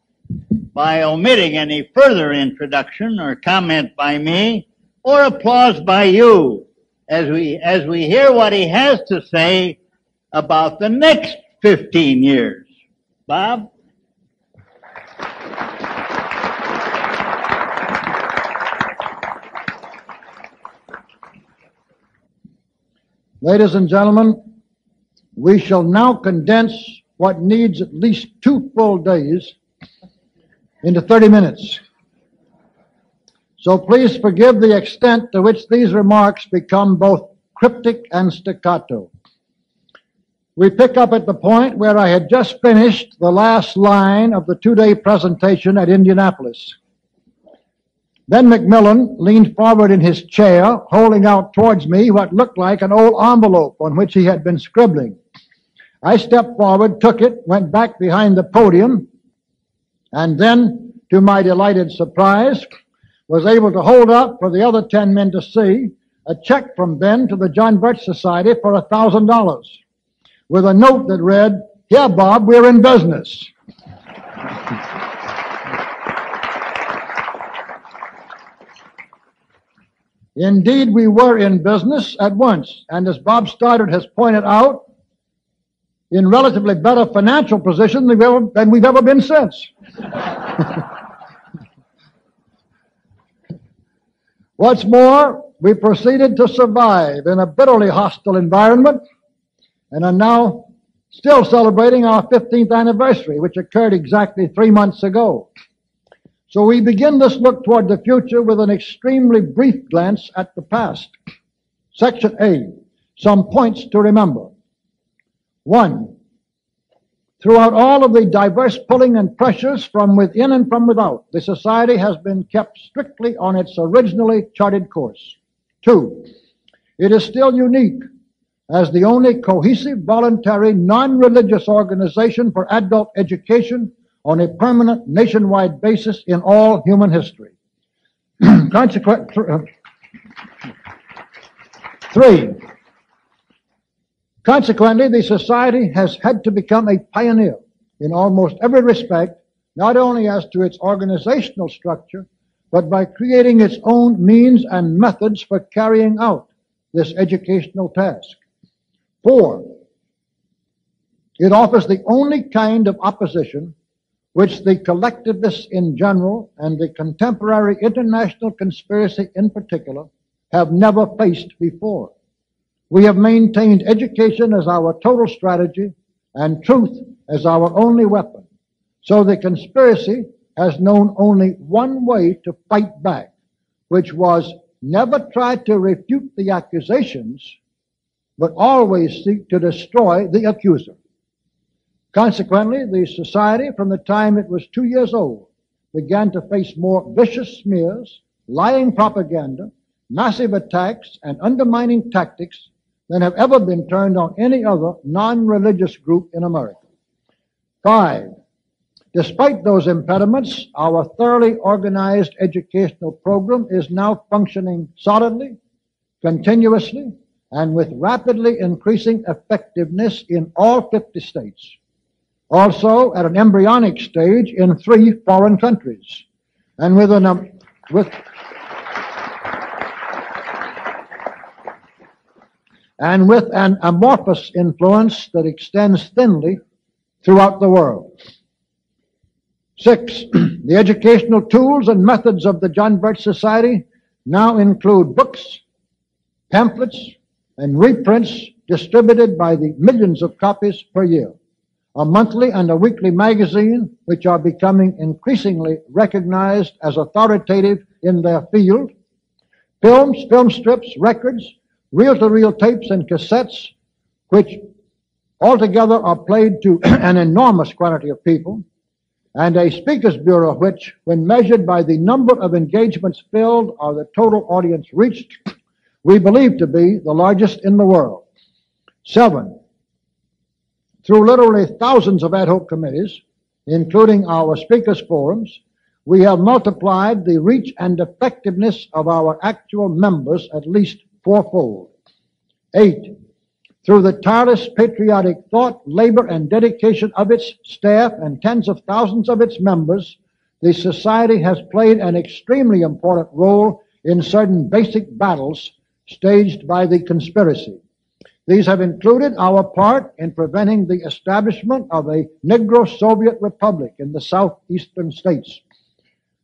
by omitting any further introduction or comment by me or applause by you as we hear what he has to say about the next 15 years. Bob? Ladies and gentlemen, we shall now condense what needs at least 2 full days into 30 minutes. So please forgive the extent to which these remarks become both cryptic and staccato. We pick up at the point where I had just finished the last line of the 2-day presentation at Indianapolis. Then Macmillan leaned forward in his chair, holding out towards me what looked like an old envelope on which he had been scribbling. I stepped forward, took it, went back behind the podium, and then, to my delighted surprise, was able to hold up for the other 10 men to see a check from Ben to the John Birch Society for $1,000 with a note that read, "Here, Bob, we're in business." Indeed, we were in business at once, and as Bob Stoddard has pointed out, in relatively better financial position than we've ever been since. What's more, we proceeded to survive in a bitterly hostile environment and are now still celebrating our 15th anniversary, which occurred exactly 3 months ago. So we begin this look toward the future with an extremely brief glance at the past. Section A, some points to remember. 1, throughout all of the diverse pulling and pressures from within and from without, the society has been kept strictly on its originally charted course. 2, it is still unique as the only cohesive, voluntary, non-religious organization for adult education on a permanent nationwide basis in all human history. 3, consequently, the society has had to become a pioneer in almost every respect, not only as to its organizational structure, but by creating its own means and methods for carrying out this educational task. 4, it offers the only kind of opposition which the collectivists in general and the contemporary international conspiracy in particular have never faced before. We have maintained education as our total strategy and truth as our only weapon. So the conspiracy has known only one way to fight back, which was never try to refute the accusations, but always seek to destroy the accuser. Consequently, the society, from the time it was 2 years old, began to face more vicious smears, lying propaganda, massive attacks, and undermining tactics than have ever been turned on any other non-religious group in America. 5. Despite those impediments, our thoroughly organized educational program is now functioning solidly, continuously, and with rapidly increasing effectiveness in all 50 states. Also at an embryonic stage in 3 foreign countries, and with an amorphous influence that extends thinly throughout the world. 6. The educational tools and methods of the John Birch Society now include books, pamphlets, and reprints distributed by the millions of copies per year, a monthly and a weekly magazine which are becoming increasingly recognized as authoritative in their field, films, film strips, records, reel-to-reel tapes and cassettes, which altogether are played to an enormous quantity of people, and a speakers bureau which, when measured by the number of engagements filled or the total audience reached, we believe to be the largest in the world. 7. Through literally thousands of ad hoc committees, including our speakers forums, we have multiplied the reach and effectiveness of our actual members at least 4-fold. 8. Through the tireless patriotic thought, labor, and dedication of its staff and tens of thousands of its members, the Society has played an extremely important role in certain basic battles staged by the conspiracy. These have included our part in preventing the establishment of a Negro Soviet Republic in the southeastern states,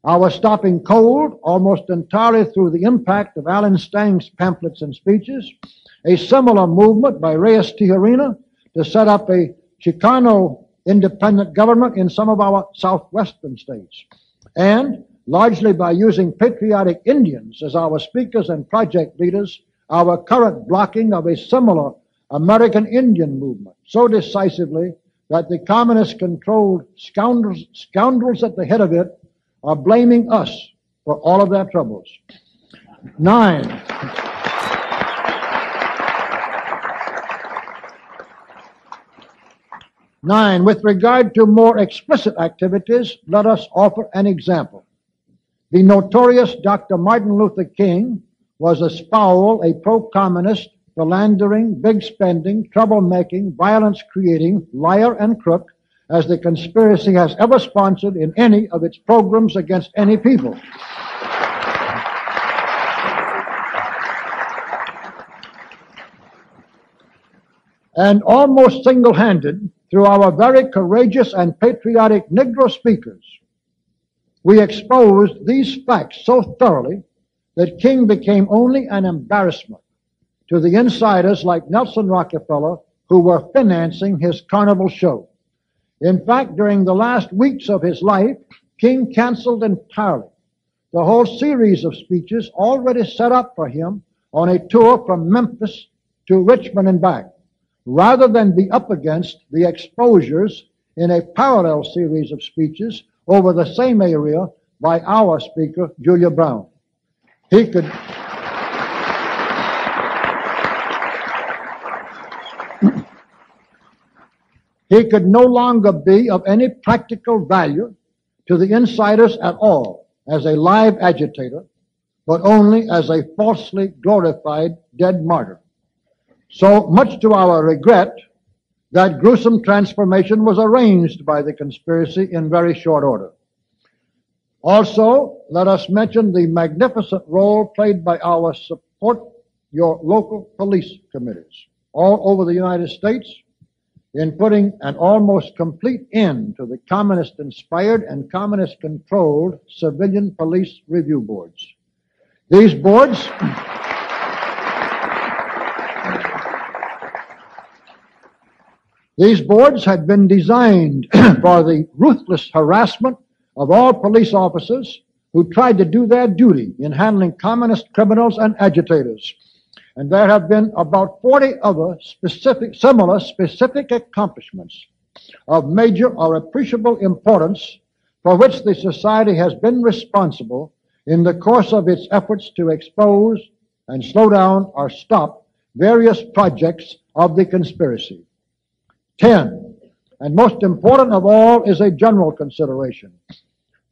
our stopping cold almost entirely through the impact of Alan Stang's pamphlets and speeches, a similar movement by Reyes Tijerina to set up a Chicano independent government in some of our southwestern states, and largely by using patriotic Indians as our speakers and project leaders, our current blocking of a similar American Indian movement so decisively that the communist-controlled scoundrels at the head of it are blaming us for all of their troubles. 9. With regard to more explicit activities, let us offer an example. The notorious Dr. Martin Luther King was as foul a pro-communist, philandering, big-spending, troublemaking, violence-creating, liar and crook as the conspiracy has ever sponsored in any of its programs against any people. And almost single-handed, through our very courageous and patriotic Negro speakers, we exposed these facts so thoroughly that King became only an embarrassment to the insiders like Nelson Rockefeller who were financing his carnival show. In fact, during the last weeks of his life, King canceled entirely the whole series of speeches already set up for him on a tour from Memphis to Richmond and back, rather than be up against the exposures in a parallel series of speeches over the same area by our speaker, Julia Brown. He could no longer be of any practical value to the insiders at all as a live agitator, but only as a falsely glorified dead martyr. So much to our regret, that gruesome transformation was arranged by the conspiracy in very short order. Also, let us mention the magnificent role played by our Support Your Local Police Committees all over the United States in putting an almost complete end to the communist-inspired and communist-controlled civilian police review boards. These boards These boards had been designed for the ruthless harassment of all police officers who tried to do their duty in handling communist criminals and agitators. And there have been about 40 other similar specific accomplishments of major or appreciable importance for which the Society has been responsible in the course of its efforts to expose and slow down or stop various projects of the conspiracy. 10, and most important of all, is a general consideration.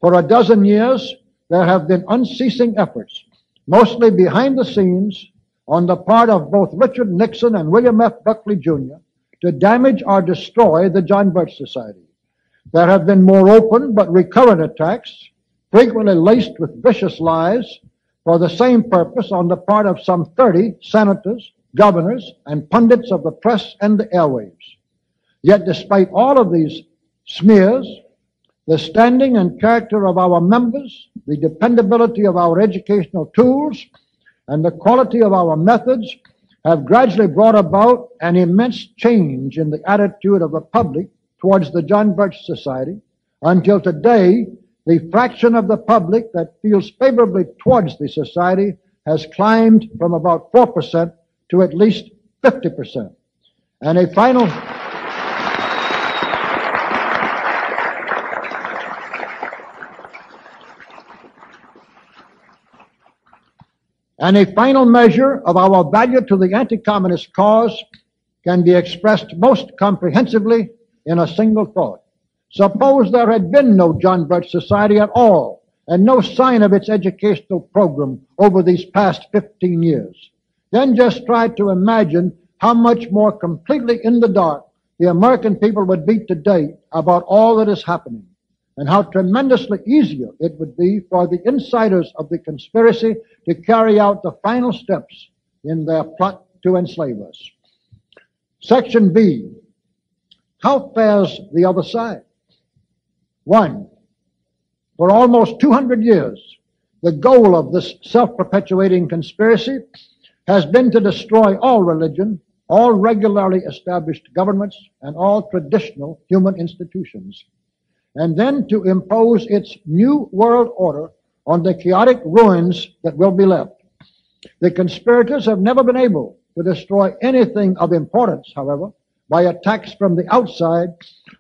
For a dozen years, there have been unceasing efforts, mostly behind the scenes, on the part of both Richard Nixon and William F. Buckley, Jr., to damage or destroy the John Birch Society. There have been more open but recurrent attacks, frequently laced with vicious lies, for the same purpose on the part of some 30 senators, governors, and pundits of the press and the airwaves. Yet despite all of these smears, the standing and character of our members, the dependability of our educational tools, and the quality of our methods have gradually brought about an immense change in the attitude of the public towards the John Birch Society. Until today, the fraction of the public that feels favorably towards the Society has climbed from about 4% to at least 50%. And a final measure of our value to the anti-communist cause can be expressed most comprehensively in a single thought. Suppose there had been no John Birch Society at all, and no sign of its educational program over these past 15 years. Then just try to imagine how much more completely in the dark the American people would be today about all that is happening, and how tremendously easier it would be for the insiders of the conspiracy to carry out the final steps in their plot to enslave us. Section B. How fares the other side? 1. For almost 200 years, the goal of this self-perpetuating conspiracy has been to destroy all religion, all regularly established governments, and all traditional human institutions, and then to impose its new world order on the chaotic ruins that will be left. The conspirators have never been able to destroy anything of importance, however, by attacks from the outside,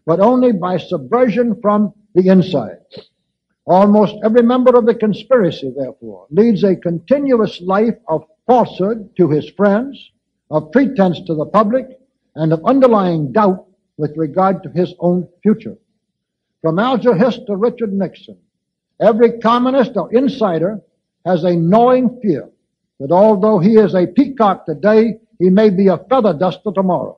but only by subversion from the inside. Almost every member of the conspiracy, therefore, leads a continuous life of falsehood to his friends, of pretense to the public, and of underlying doubt with regard to his own future. From Alger Hiss to Richard Nixon, every communist or insider has a gnawing fear that although he is a peacock today, he may be a feather duster tomorrow.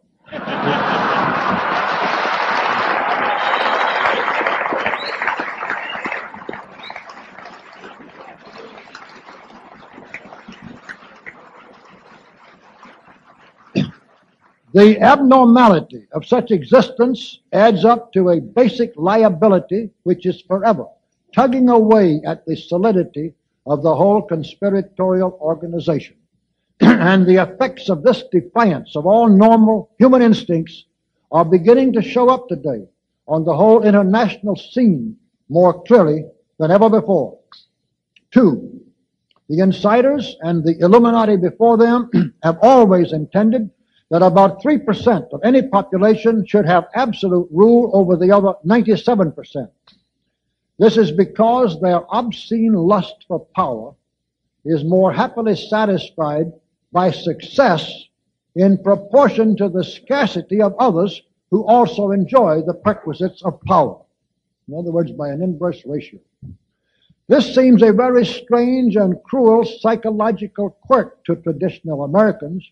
The abnormality of such existence adds up to a basic liability which is forever tugging away at the solidity of the whole conspiratorial organization. And the effects of this defiance of all normal human instincts are beginning to show up today on the whole international scene more clearly than ever before. 2. The insiders and the Illuminati before them have always intended that about 3% of any population should have absolute rule over the other 97%. This is because their obscene lust for power is more happily satisfied by success in proportion to the scarcity of others who also enjoy the perquisites of power. In other words, by an inverse ratio. This seems a very strange and cruel psychological quirk to traditional Americans,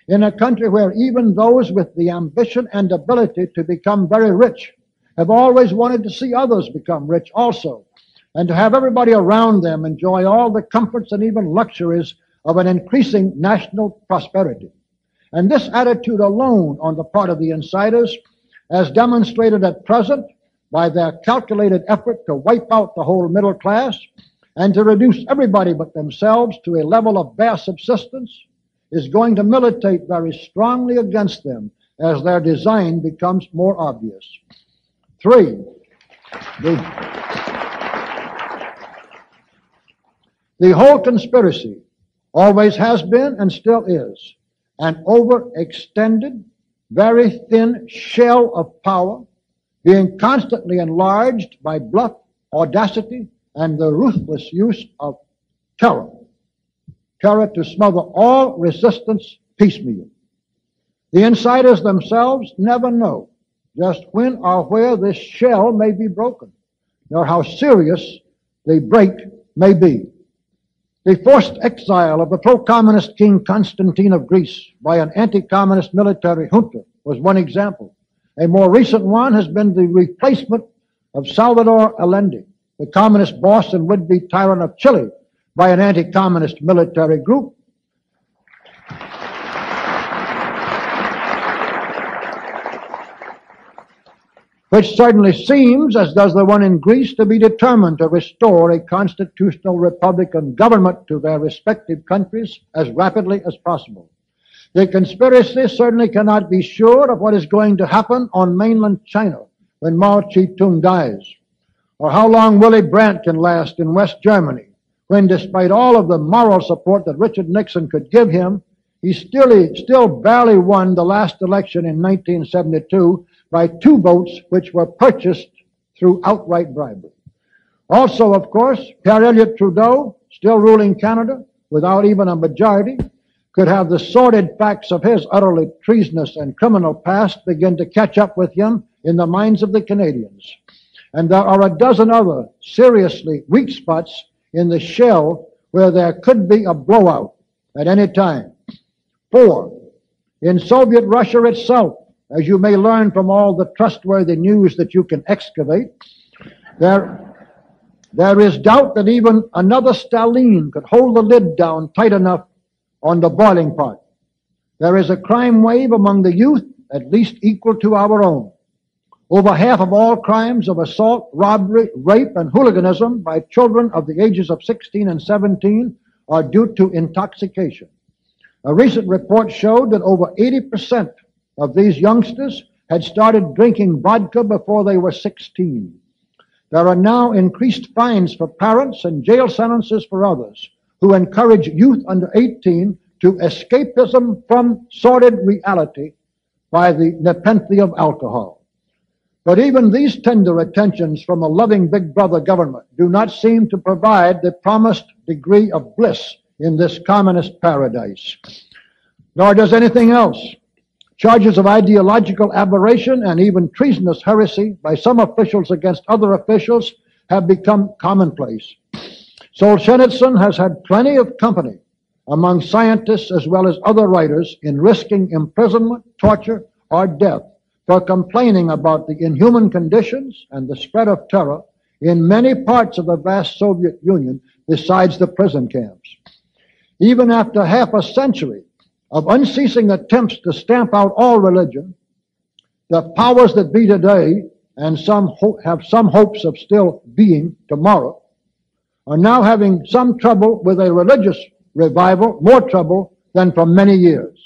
in a country where even those with the ambition and ability to become very rich have always wanted to see others become rich also, and to have everybody around them enjoy all the comforts and even luxuries of an increasing national prosperity. And this attitude alone on the part of the insiders, as demonstrated at present by their calculated effort to wipe out the whole middle class and to reduce everybody but themselves to a level of bare subsistence, is going to militate very strongly against them as their design becomes more obvious. 3. The whole conspiracy always has been and still is an overextended, very thin shell of power being constantly enlarged by bluff, audacity, and the ruthless use of terror. Terror to smother all resistance piecemeal. The insiders themselves never know just when or where this shell may be broken, nor how serious the break may be. The forced exile of the pro-communist King Constantine of Greece by an anti-communist military junta was one example. A more recent one has been the replacement of Salvador Allende, the communist boss and would-be tyrant of Chile, by an anti-communist military group. Which certainly seems, as does the one in Greece, to be determined to restore a constitutional republican government to their respective countries as rapidly as possible. The conspiracy certainly cannot be sure of what is going to happen on mainland China when Mao Zedong dies, or how long Willy Brandt can last in West Germany, when despite all of the moral support that Richard Nixon could give him, he still barely won the last election in 1972 by 2 votes which were purchased through outright bribery. Also, of course, Pierre Elliott Trudeau, still ruling Canada without even a majority, could have the sordid facts of his utterly treasonous and criminal past begin to catch up with him in the minds of the Canadians. And there are a dozen other seriously weak spots in the shell where there could be a blowout at any time. 4. In Soviet Russia itself, as you may learn from all the trustworthy news that you can excavate, there is doubt that even another Stalin could hold the lid down tight enough on the boiling pot. There is a crime wave among the youth at least equal to our own. Over half of all crimes of assault, robbery, rape, and hooliganism by children of the ages of 16 and 17 are due to intoxication. A recent report showed that over 80% of these youngsters had started drinking vodka before they were 16. There are now increased fines for parents and jail sentences for others who encourage youth under 18 to escapism from sordid reality by the nepenthe of alcohol. But even these tender attentions from a loving Big Brother government do not seem to provide the promised degree of bliss in this communist paradise. Nor does anything else. Charges of ideological aberration and even treasonous heresy by some officials against other officials have become commonplace. Solzhenitsyn has had plenty of company among scientists as well as other writers in risking imprisonment, torture, or death for complaining about the inhuman conditions and the spread of terror in many parts of the vast Soviet Union besides the prison camps. Even after half a century of unceasing attempts to stamp out all religion, the powers that be today, and some have some hopes of still being tomorrow, are now having some trouble with a religious revival, more trouble than for many years.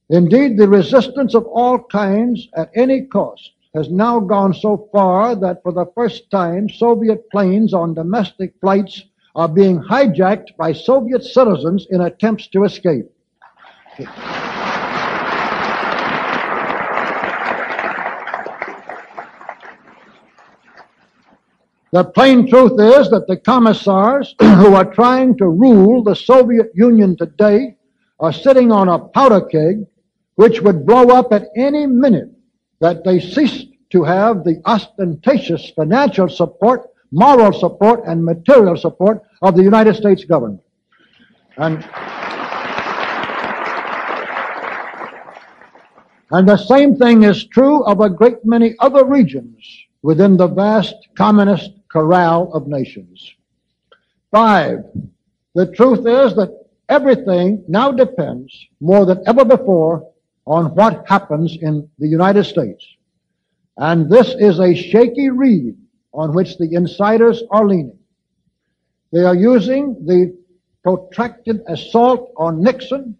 Indeed, the resistance of all kinds at any cost has now gone so far that for the first time Soviet planes on domestic flights are being hijacked by Soviet citizens in attempts to escape. The plain truth is that the commissars who are trying to rule the Soviet Union today are sitting on a powder keg which would blow up at any minute that they ceased to have the ostentatious financial support, moral support, and material support of the United States government. And the same thing is true of a great many other regions within the vast communist corral of nations. 5, the truth is that everything now depends more than ever before on what happens in the United States. And this is a shaky reed on which the insiders are leaning. They are using the protracted assault on Nixon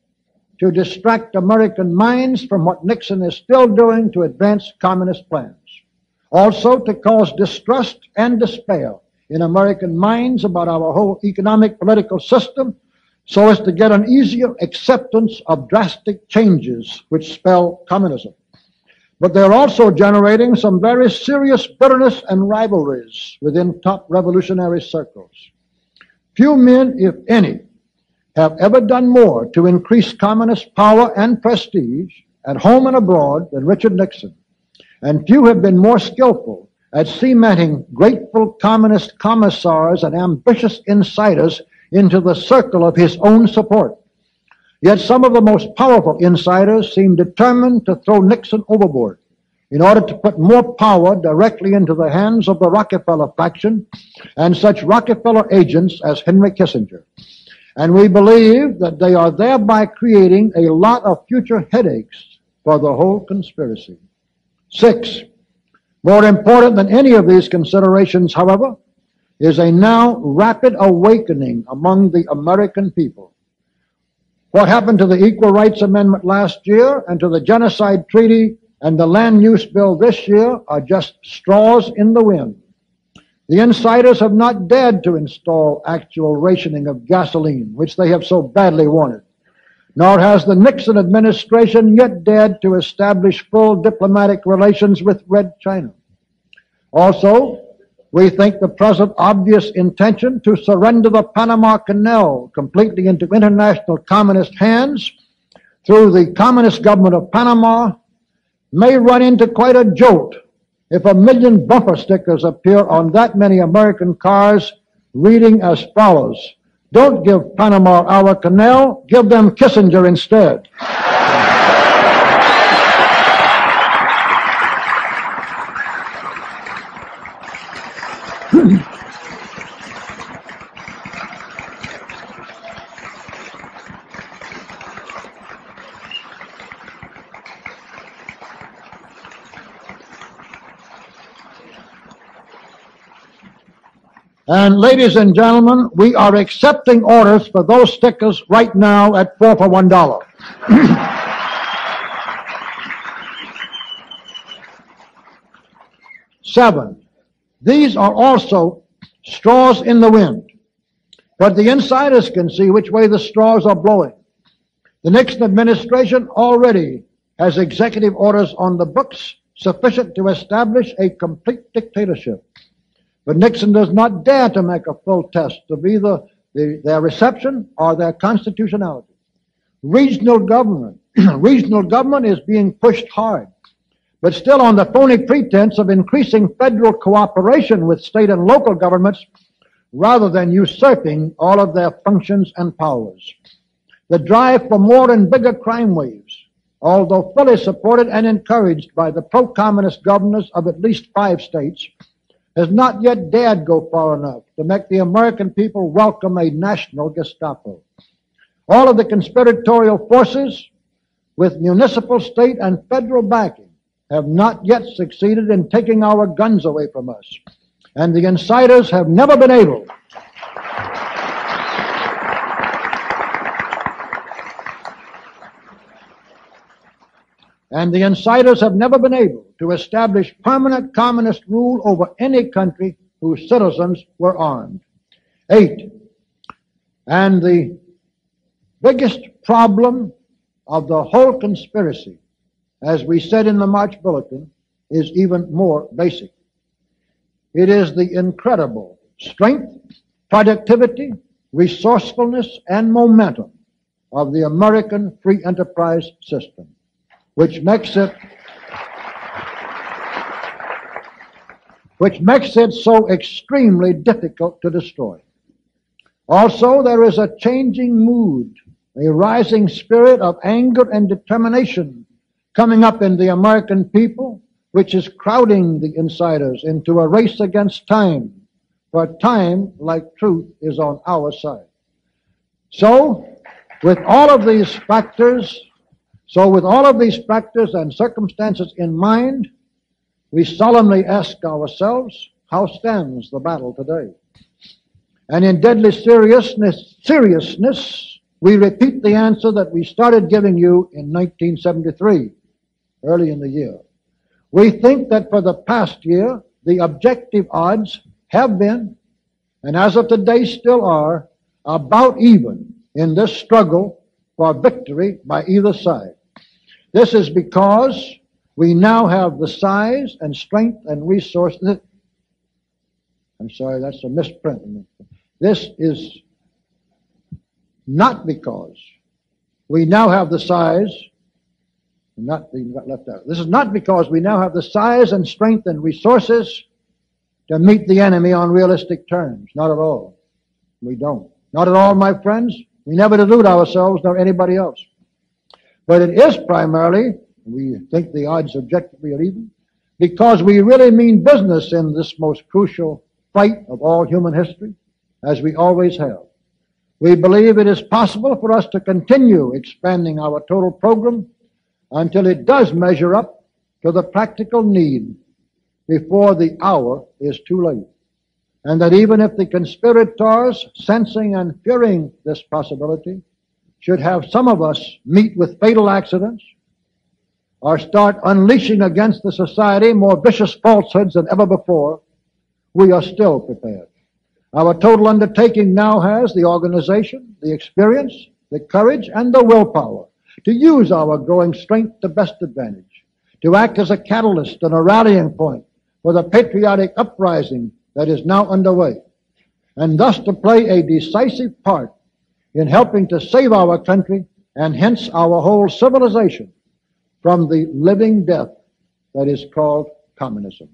to distract American minds from what Nixon is still doing to advance communist plans. Also to cause distrust and despair in American minds about our whole economic political system, so as to get an easier acceptance of drastic changes which spell communism. But they're also generating some very serious bitterness and rivalries within top revolutionary circles. Few men, if any, have ever done more to increase communist power and prestige at home and abroad than Richard Nixon, and few have been more skillful at cementing grateful communist commissars and ambitious insiders into the circle of his own support. Yet some of the most powerful insiders seem determined to throw Nixon overboard in order to put more power directly into the hands of the Rockefeller faction and such Rockefeller agents as Henry Kissinger. And we believe that they are thereby creating a lot of future headaches for the whole conspiracy. 6. More important than any of these considerations, however, is a now rapid awakening among the American people. What happened to the Equal Rights Amendment last year and to the Genocide Treaty and the Land Use Bill this year are just straws in the wind. The insiders have not dared to install actual rationing of gasoline, which they have so badly wanted. Nor has the Nixon administration yet dared to establish full diplomatic relations with Red China. Also, we think the present obvious intention to surrender the Panama Canal completely into international communist hands through the communist government of Panama may run into quite a jolt if 1 million bumper stickers appear on that many American cars reading as follows: "Don't give Panama our canal, give them Kissinger instead." And ladies and gentlemen, we are accepting orders for those stickers right now at 4 for $1. Seven, these are also straws in the wind, but the insiders can see which way the straws are blowing. The Nixon administration already has executive orders on the books sufficient to establish a complete dictatorship. But Nixon does not dare to make a full test of either their reception or their constitutionality. Regional government is being pushed hard, but still on the phony pretense of increasing federal cooperation with state and local governments rather than usurping all of their functions and powers. The drive for more and bigger crime waves, although fully supported and encouraged by the pro-communist governors of at least 5 states, has not yet dared go far enough to make the American people welcome a national Gestapo. All of the conspiratorial forces, with municipal, state, and federal backing, have not yet succeeded in taking our guns away from us. And the insiders have never been able to establish permanent communist rule over any country whose citizens were armed. 8, and the biggest problem of the whole conspiracy, as we said in the March Bulletin, is even more basic. It is the incredible strength, productivity, resourcefulness, and momentum of the American free enterprise system, which makes it so extremely difficult to destroy. Also, there is a changing mood, a rising spirit of anger and determination coming up in the American people, which is crowding the insiders into a race against time, for time, like truth, is on our side. So, with all of these factors and circumstances in mind, we solemnly ask ourselves, how stands the battle today? And in deadly seriousness, we repeat the answer that we started giving you in 1973, early in the year. We think that for the past year, the objective odds have been, and as of today still are, about even in this struggle for victory by either side. This is because we now have the size and strength and resources. I'm sorry, that's a misprint. This is not because we now have the size, This is not because we now have the size and strength and resources to meet the enemy on realistic terms. Not at all. We don't. Not at all, my friends. We never delude ourselves nor anybody else. But it is primarily, we think the odds objectively are even, because we really mean business in this most crucial fight of all human history, as we always have. We believe it is possible for us to continue expanding our total program until it does measure up to the practical need before the hour is too late. And that even if the conspirators, sensing and fearing this possibility, should have some of us meet with fatal accidents or start unleashing against the society more vicious falsehoods than ever before, we are still prepared. Our total undertaking now has the organization, the experience, the courage, and the willpower to use our growing strength to best advantage, to act as a catalyst and a rallying point for the patriotic uprising that is now underway, and thus to play a decisive part in helping to save our country and hence our whole civilization from the living death that is called communism.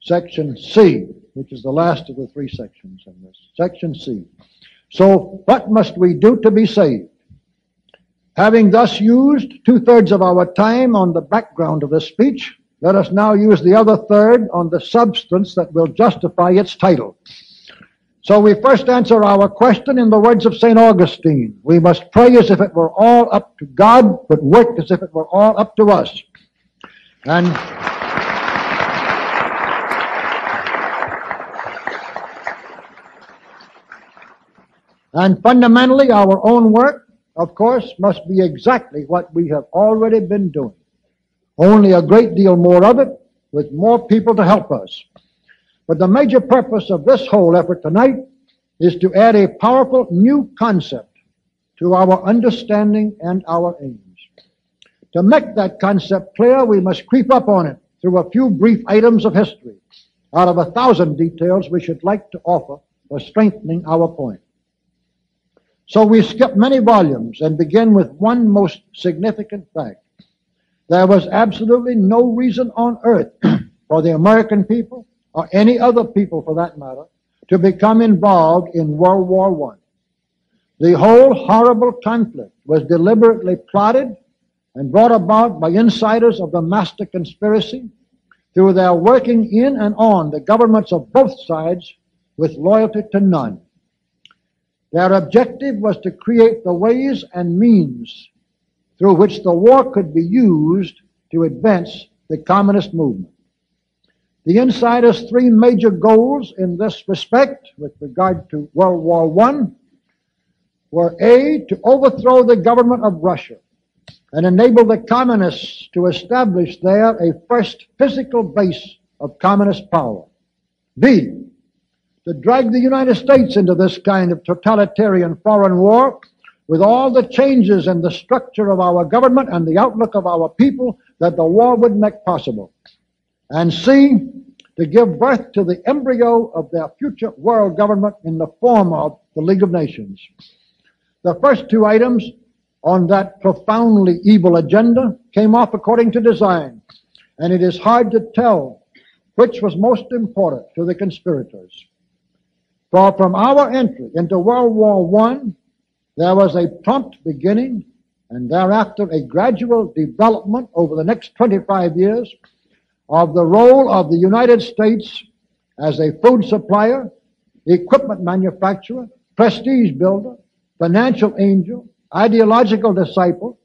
Section C, which is the last of the three sections in this. Section C. So what must we do to be saved? Having thus used 2/3 of our time on the background of this speech, let us now use the other third on the substance that will justify its title. So we first answer our question in the words of St. Augustine. We must pray as if it were all up to God, but work as if it were all up to us. And fundamentally, our own work, of course, must be exactly what we have already been doing. Only a great deal more of it, with more people to help us. But the major purpose of this whole effort tonight is to add a powerful new concept to our understanding and our aims. To make that concept clear, we must creep up on it through a few brief items of history out of 1,000 details we should like to offer for strengthening our point. So we skip many volumes and begin with one most significant fact. There was absolutely no reason on earth for the American people, or any other people for that matter, to become involved in World War I. The whole horrible conflict was deliberately plotted and brought about by insiders of the master conspiracy through their working in and on the governments of both sides with loyalty to none. Their objective was to create the ways and means through which the war could be used to advance the communist movement. The insiders' three major goals in this respect with regard to World War I were A, to overthrow the government of Russia and enable the communists to establish there a first physical base of communist power. B, to drag the United States into this kind of totalitarian foreign war with all the changes in the structure of our government and the outlook of our people that the war would make possible. And C, to give birth to the embryo of their future world government in the form of the League of Nations. The first two items on that profoundly evil agenda came off according to design, and it is hard to tell which was most important to the conspirators. For from our entry into World War I, there was a prompt beginning and thereafter a gradual development over the next 25 years of the role of the United States as a food supplier, equipment manufacturer, prestige builder, financial angel, ideological disciple,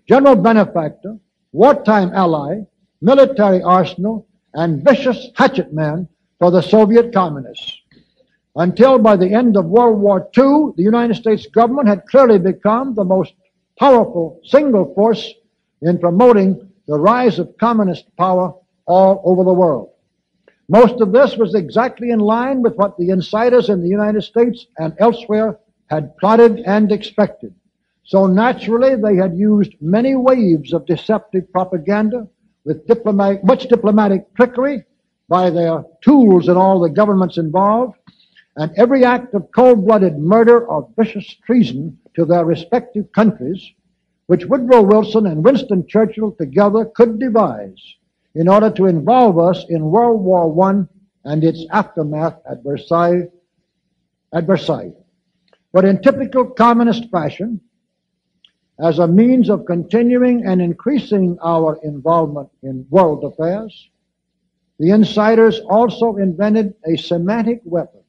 general benefactor, wartime ally, military arsenal, and vicious hatchet man for the Soviet communists. until by the end of World War II, the United States government had clearly become the most powerful single force in promoting the rise of communist power all over the world. Most of this was exactly in line with what the insiders in the United States and elsewhere had plotted and expected. So naturally, they had used many waves of deceptive propaganda with much diplomatic trickery by their tools in all the governments involved, and every act of cold-blooded murder or vicious treason to their respective countries, which Woodrow Wilson and Winston Churchill together could devise in order to involve us in World War I and its aftermath at Versailles. But in typical communist fashion, as a means of continuing and increasing our involvement in world affairs, the insiders also invented a semantic weapon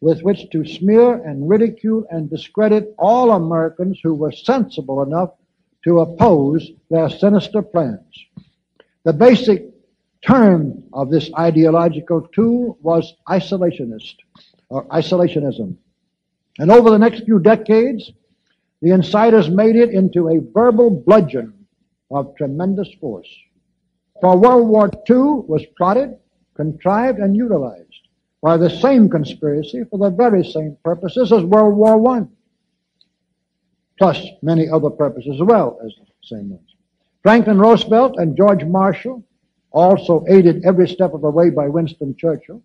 with which to smear and ridicule and discredit all Americans who were sensible enough to oppose their sinister plans. The basic term of this ideological tool was isolationist, or isolationism. And over the next few decades, the insiders made it into a verbal bludgeon of tremendous force. For World War II was plotted, contrived, and utilized by the same conspiracy for the very same purposes as World War I, plus many other purposes as well as the same ones. Franklin Roosevelt and George Marshall, also aided every step of the way by Winston Churchill,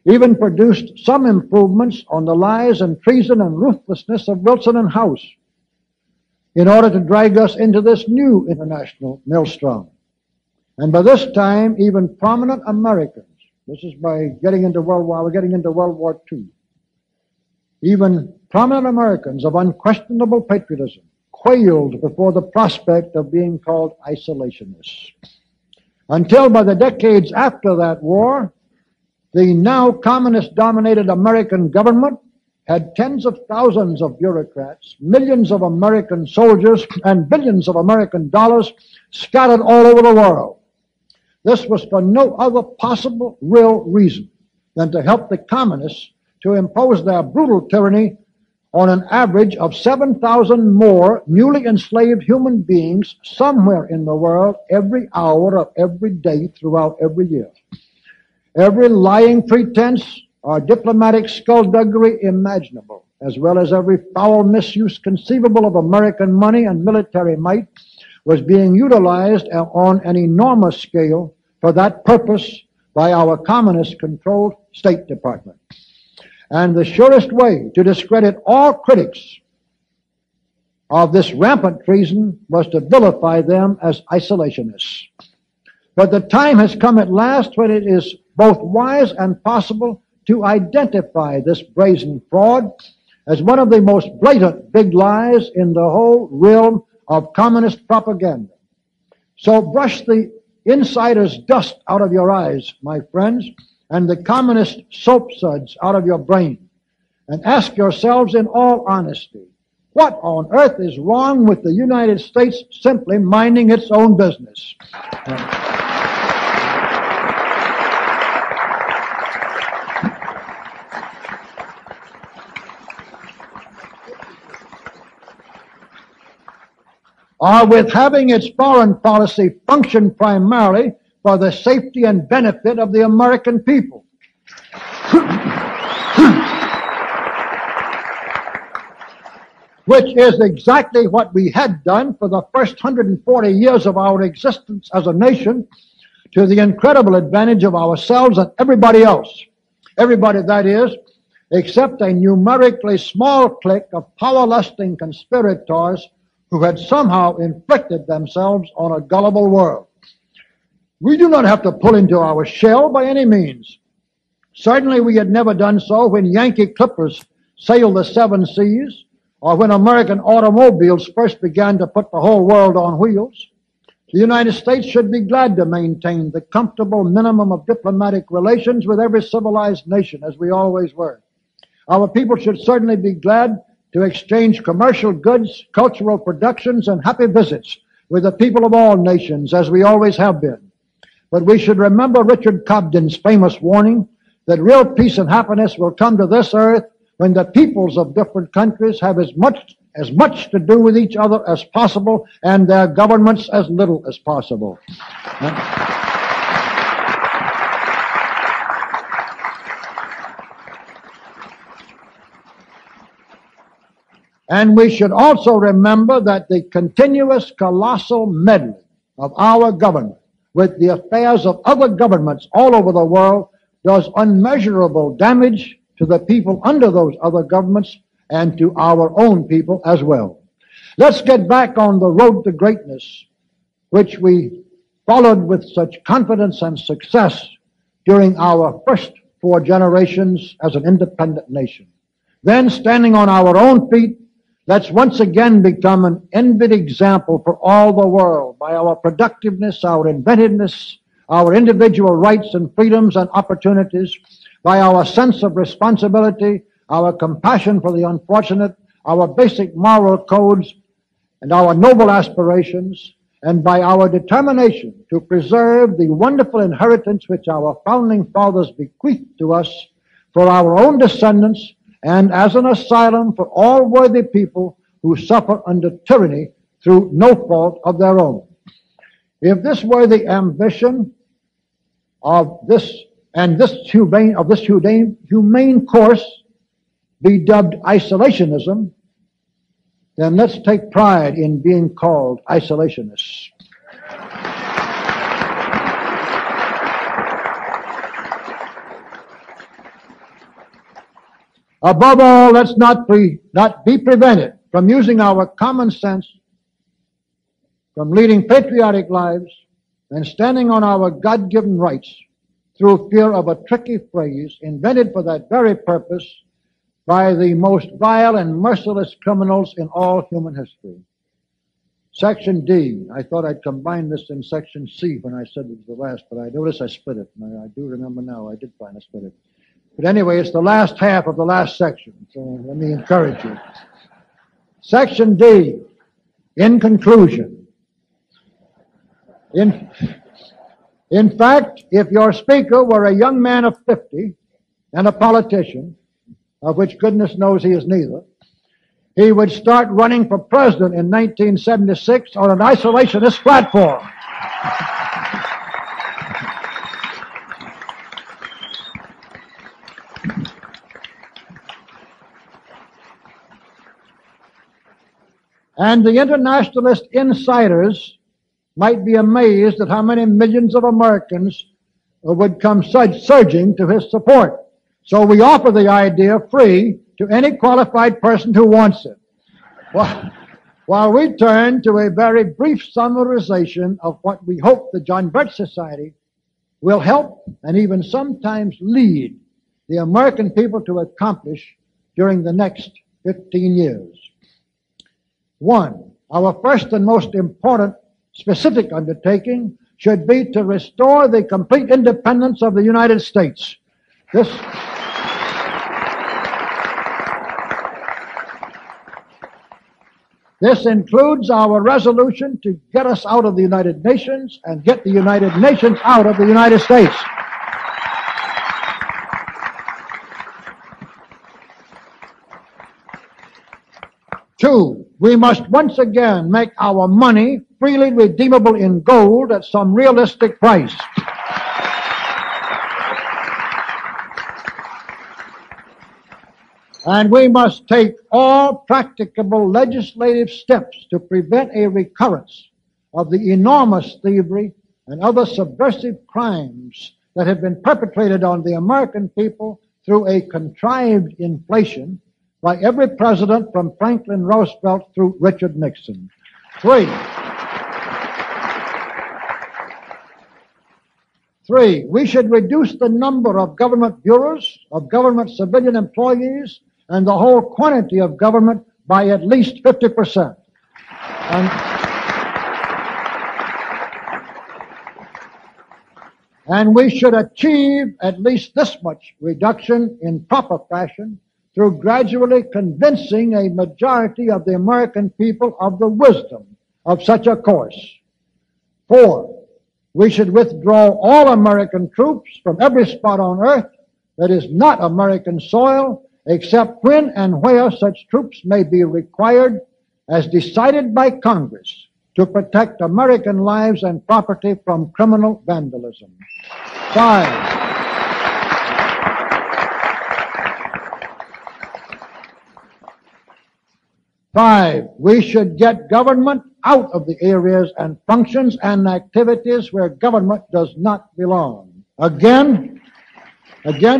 even produced some improvements on the lies and treason and ruthlessness of Wilson and House in order to drag us into this new international maelstrom. And by this time, even prominent Americans, this is by getting into World War II, even prominent Americans of unquestionable patriotism quailed before the prospect of being called isolationists. Until by the decades after that war, the now communist-dominated American government had tens of thousands of bureaucrats, millions of American soldiers, and billions of American dollars scattered all over the world. This was for no other possible real reason than to help the communists to impose their brutal tyranny on an average of 7,000 more newly enslaved human beings somewhere in the world every hour of every day throughout every year. Every lying pretense or diplomatic skullduggery imaginable, as well as every foul misuse conceivable of American money and military might, was being utilized on an enormous scale for that purpose by our communist-controlled State Department. And the surest way to discredit all critics of this rampant treason was to vilify them as isolationists. But the time has come at last when it is both wise and possible to identify this brazen fraud as one of the most blatant big lies in the whole realm of communist propaganda. So brush the insider's dust out of your eyes, my friends, and the communist soap suds out of your brain, and ask yourselves in all honesty, what on earth is wrong with the United States simply minding its own business? Or with having its foreign policy function primarily for the safety and benefit of the American people. Which is exactly what we had done for the first 140 years of our existence as a nation, to the incredible advantage of ourselves and everybody else. Everybody, that is, except a numerically small clique of power-lusting conspirators who had somehow inflicted themselves on a gullible world. We do not have to pull into our shell by any means. Certainly we had never done so when Yankee clippers sailed the seven seas, or when American automobiles first began to put the whole world on wheels. The United States should be glad to maintain the comfortable minimum of diplomatic relations with every civilized nation, as we always were. Our people should certainly be glad to exchange commercial goods, cultural productions, and happy visits with the people of all nations, as we always have been. But we should remember Richard Cobden's famous warning that real peace and happiness will come to this earth when the peoples of different countries have as much to do with each other as possible and their governments as little as possible. And we should also remember that the continuous colossal meddling of our government with the affairs of other governments all over the world does unmeasurable damage to the people under those other governments and to our own people as well. Let's get back on the road to greatness, which we followed with such confidence and success during our first 4 generations as an independent nation. Then, standing on our own feet, let's once again become an envied example for all the world by our productiveness, our inventiveness, our individual rights and freedoms and opportunities, by our sense of responsibility, our compassion for the unfortunate, our basic moral codes, and our noble aspirations, and by our determination to preserve the wonderful inheritance which our founding fathers bequeathed to us for our own descendants and as an asylum for all worthy people who suffer under tyranny through no fault of their own. If this were the ambition of this humane course be dubbed isolationism, then let's take pride in being called isolationists. Above all, let's not be prevented from using our common sense, from leading patriotic lives, and standing on our God-given rights through fear of a tricky phrase invented for that very purpose by the most vile and merciless criminals in all human history. Section D. I thought I'd combine this in Section C when I said it was the last, but I noticed I split it. And I do remember now I did find I split it. But anyway, it's the last half of the last section, so let me encourage you. Section D, in conclusion. In fact, if your speaker were a young man of 50 and a politician, of which goodness knows he is neither, he would start running for president in 1976 on an isolationist platform. And the internationalist insiders might be amazed at how many millions of Americans would come surging to his support. So we offer the idea free to any qualified person who wants it. While we turn to a very brief summarization of what we hope the John Birch Society will help and even sometimes lead the American people to accomplish during the next 15 years. 1, our first and most important specific undertaking should be to restore the complete independence of the United States. This includes our resolution to get us out of the United Nations and get the United Nations out of the United States. Two, we must once again make our money freely redeemable in gold at some realistic price. And we must take all practicable legislative steps to prevent a recurrence of the enormous thievery and other subversive crimes that have been perpetrated on the American people through a contrived inflation by every president from Franklin Roosevelt through Richard Nixon. 3, we should reduce the number of government bureaus, of government civilian employees, and the whole quantity of government by at least 50%. And we should achieve at least this much reduction in proper fashion through gradually convincing a majority of the American people of the wisdom of such a course. 4, we should withdraw all American troops from every spot on earth that is not American soil, except when and where such troops may be required as decided by Congress to protect American lives and property from criminal vandalism. 5. We should get government out of the areas and functions and activities where government does not belong. Again,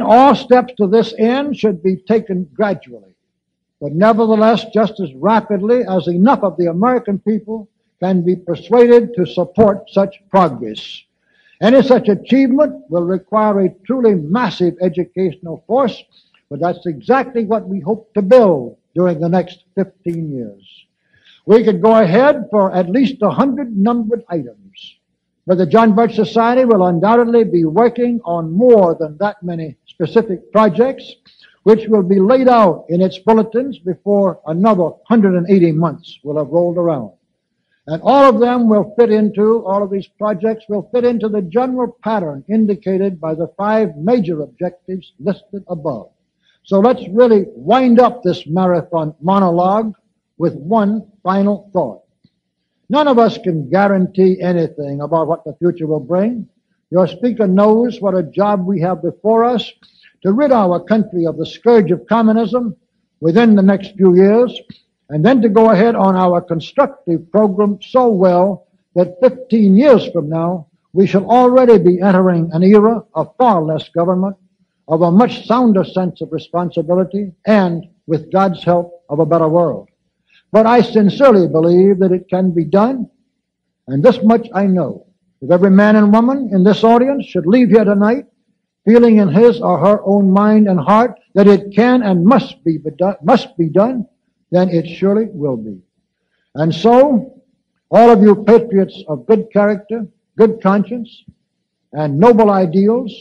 all steps to this end should be taken gradually, but nevertheless just as rapidly as enough of the American people can be persuaded to support such progress. Any such achievement will require a truly massive educational force, but that's exactly what we hope to build during the next 15 years. We could go ahead for at least 100 numbered items, but the John Birch Society will undoubtedly be working on more than that many specific projects, which will be laid out in its bulletins before another 180 months will have rolled around. And all of these projects will fit into the general pattern indicated by the 5 major objectives listed above. So let's really wind up this marathon monologue with one final thought. None of us can guarantee anything about what the future will bring. Your speaker knows what a job we have before us to rid our country of the scourge of communism within the next few years, and then to go ahead on our constructive program so well that 15 years from now, we shall already be entering an era of far less government, of a much sounder sense of responsibility, and, with God's help, of a better world. But I sincerely believe that it can be done, and this much I know. If every man and woman in this audience should leave here tonight feeling in his or her own mind and heart that it can and must be done, then it surely will be. And so, all of you patriots of good character, good conscience, and noble ideals,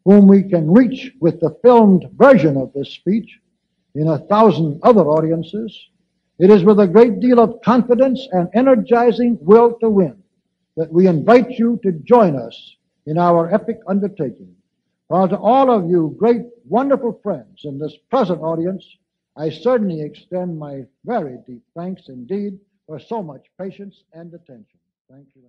whom we can reach with the filmed version of this speech in 1,000 other audiences, it is with a great deal of confidence and energizing will to win that we invite you to join us in our epic undertaking. While to all of you great, wonderful friends in this present audience, I certainly extend my very deep thanks indeed for so much patience and attention. Thank you.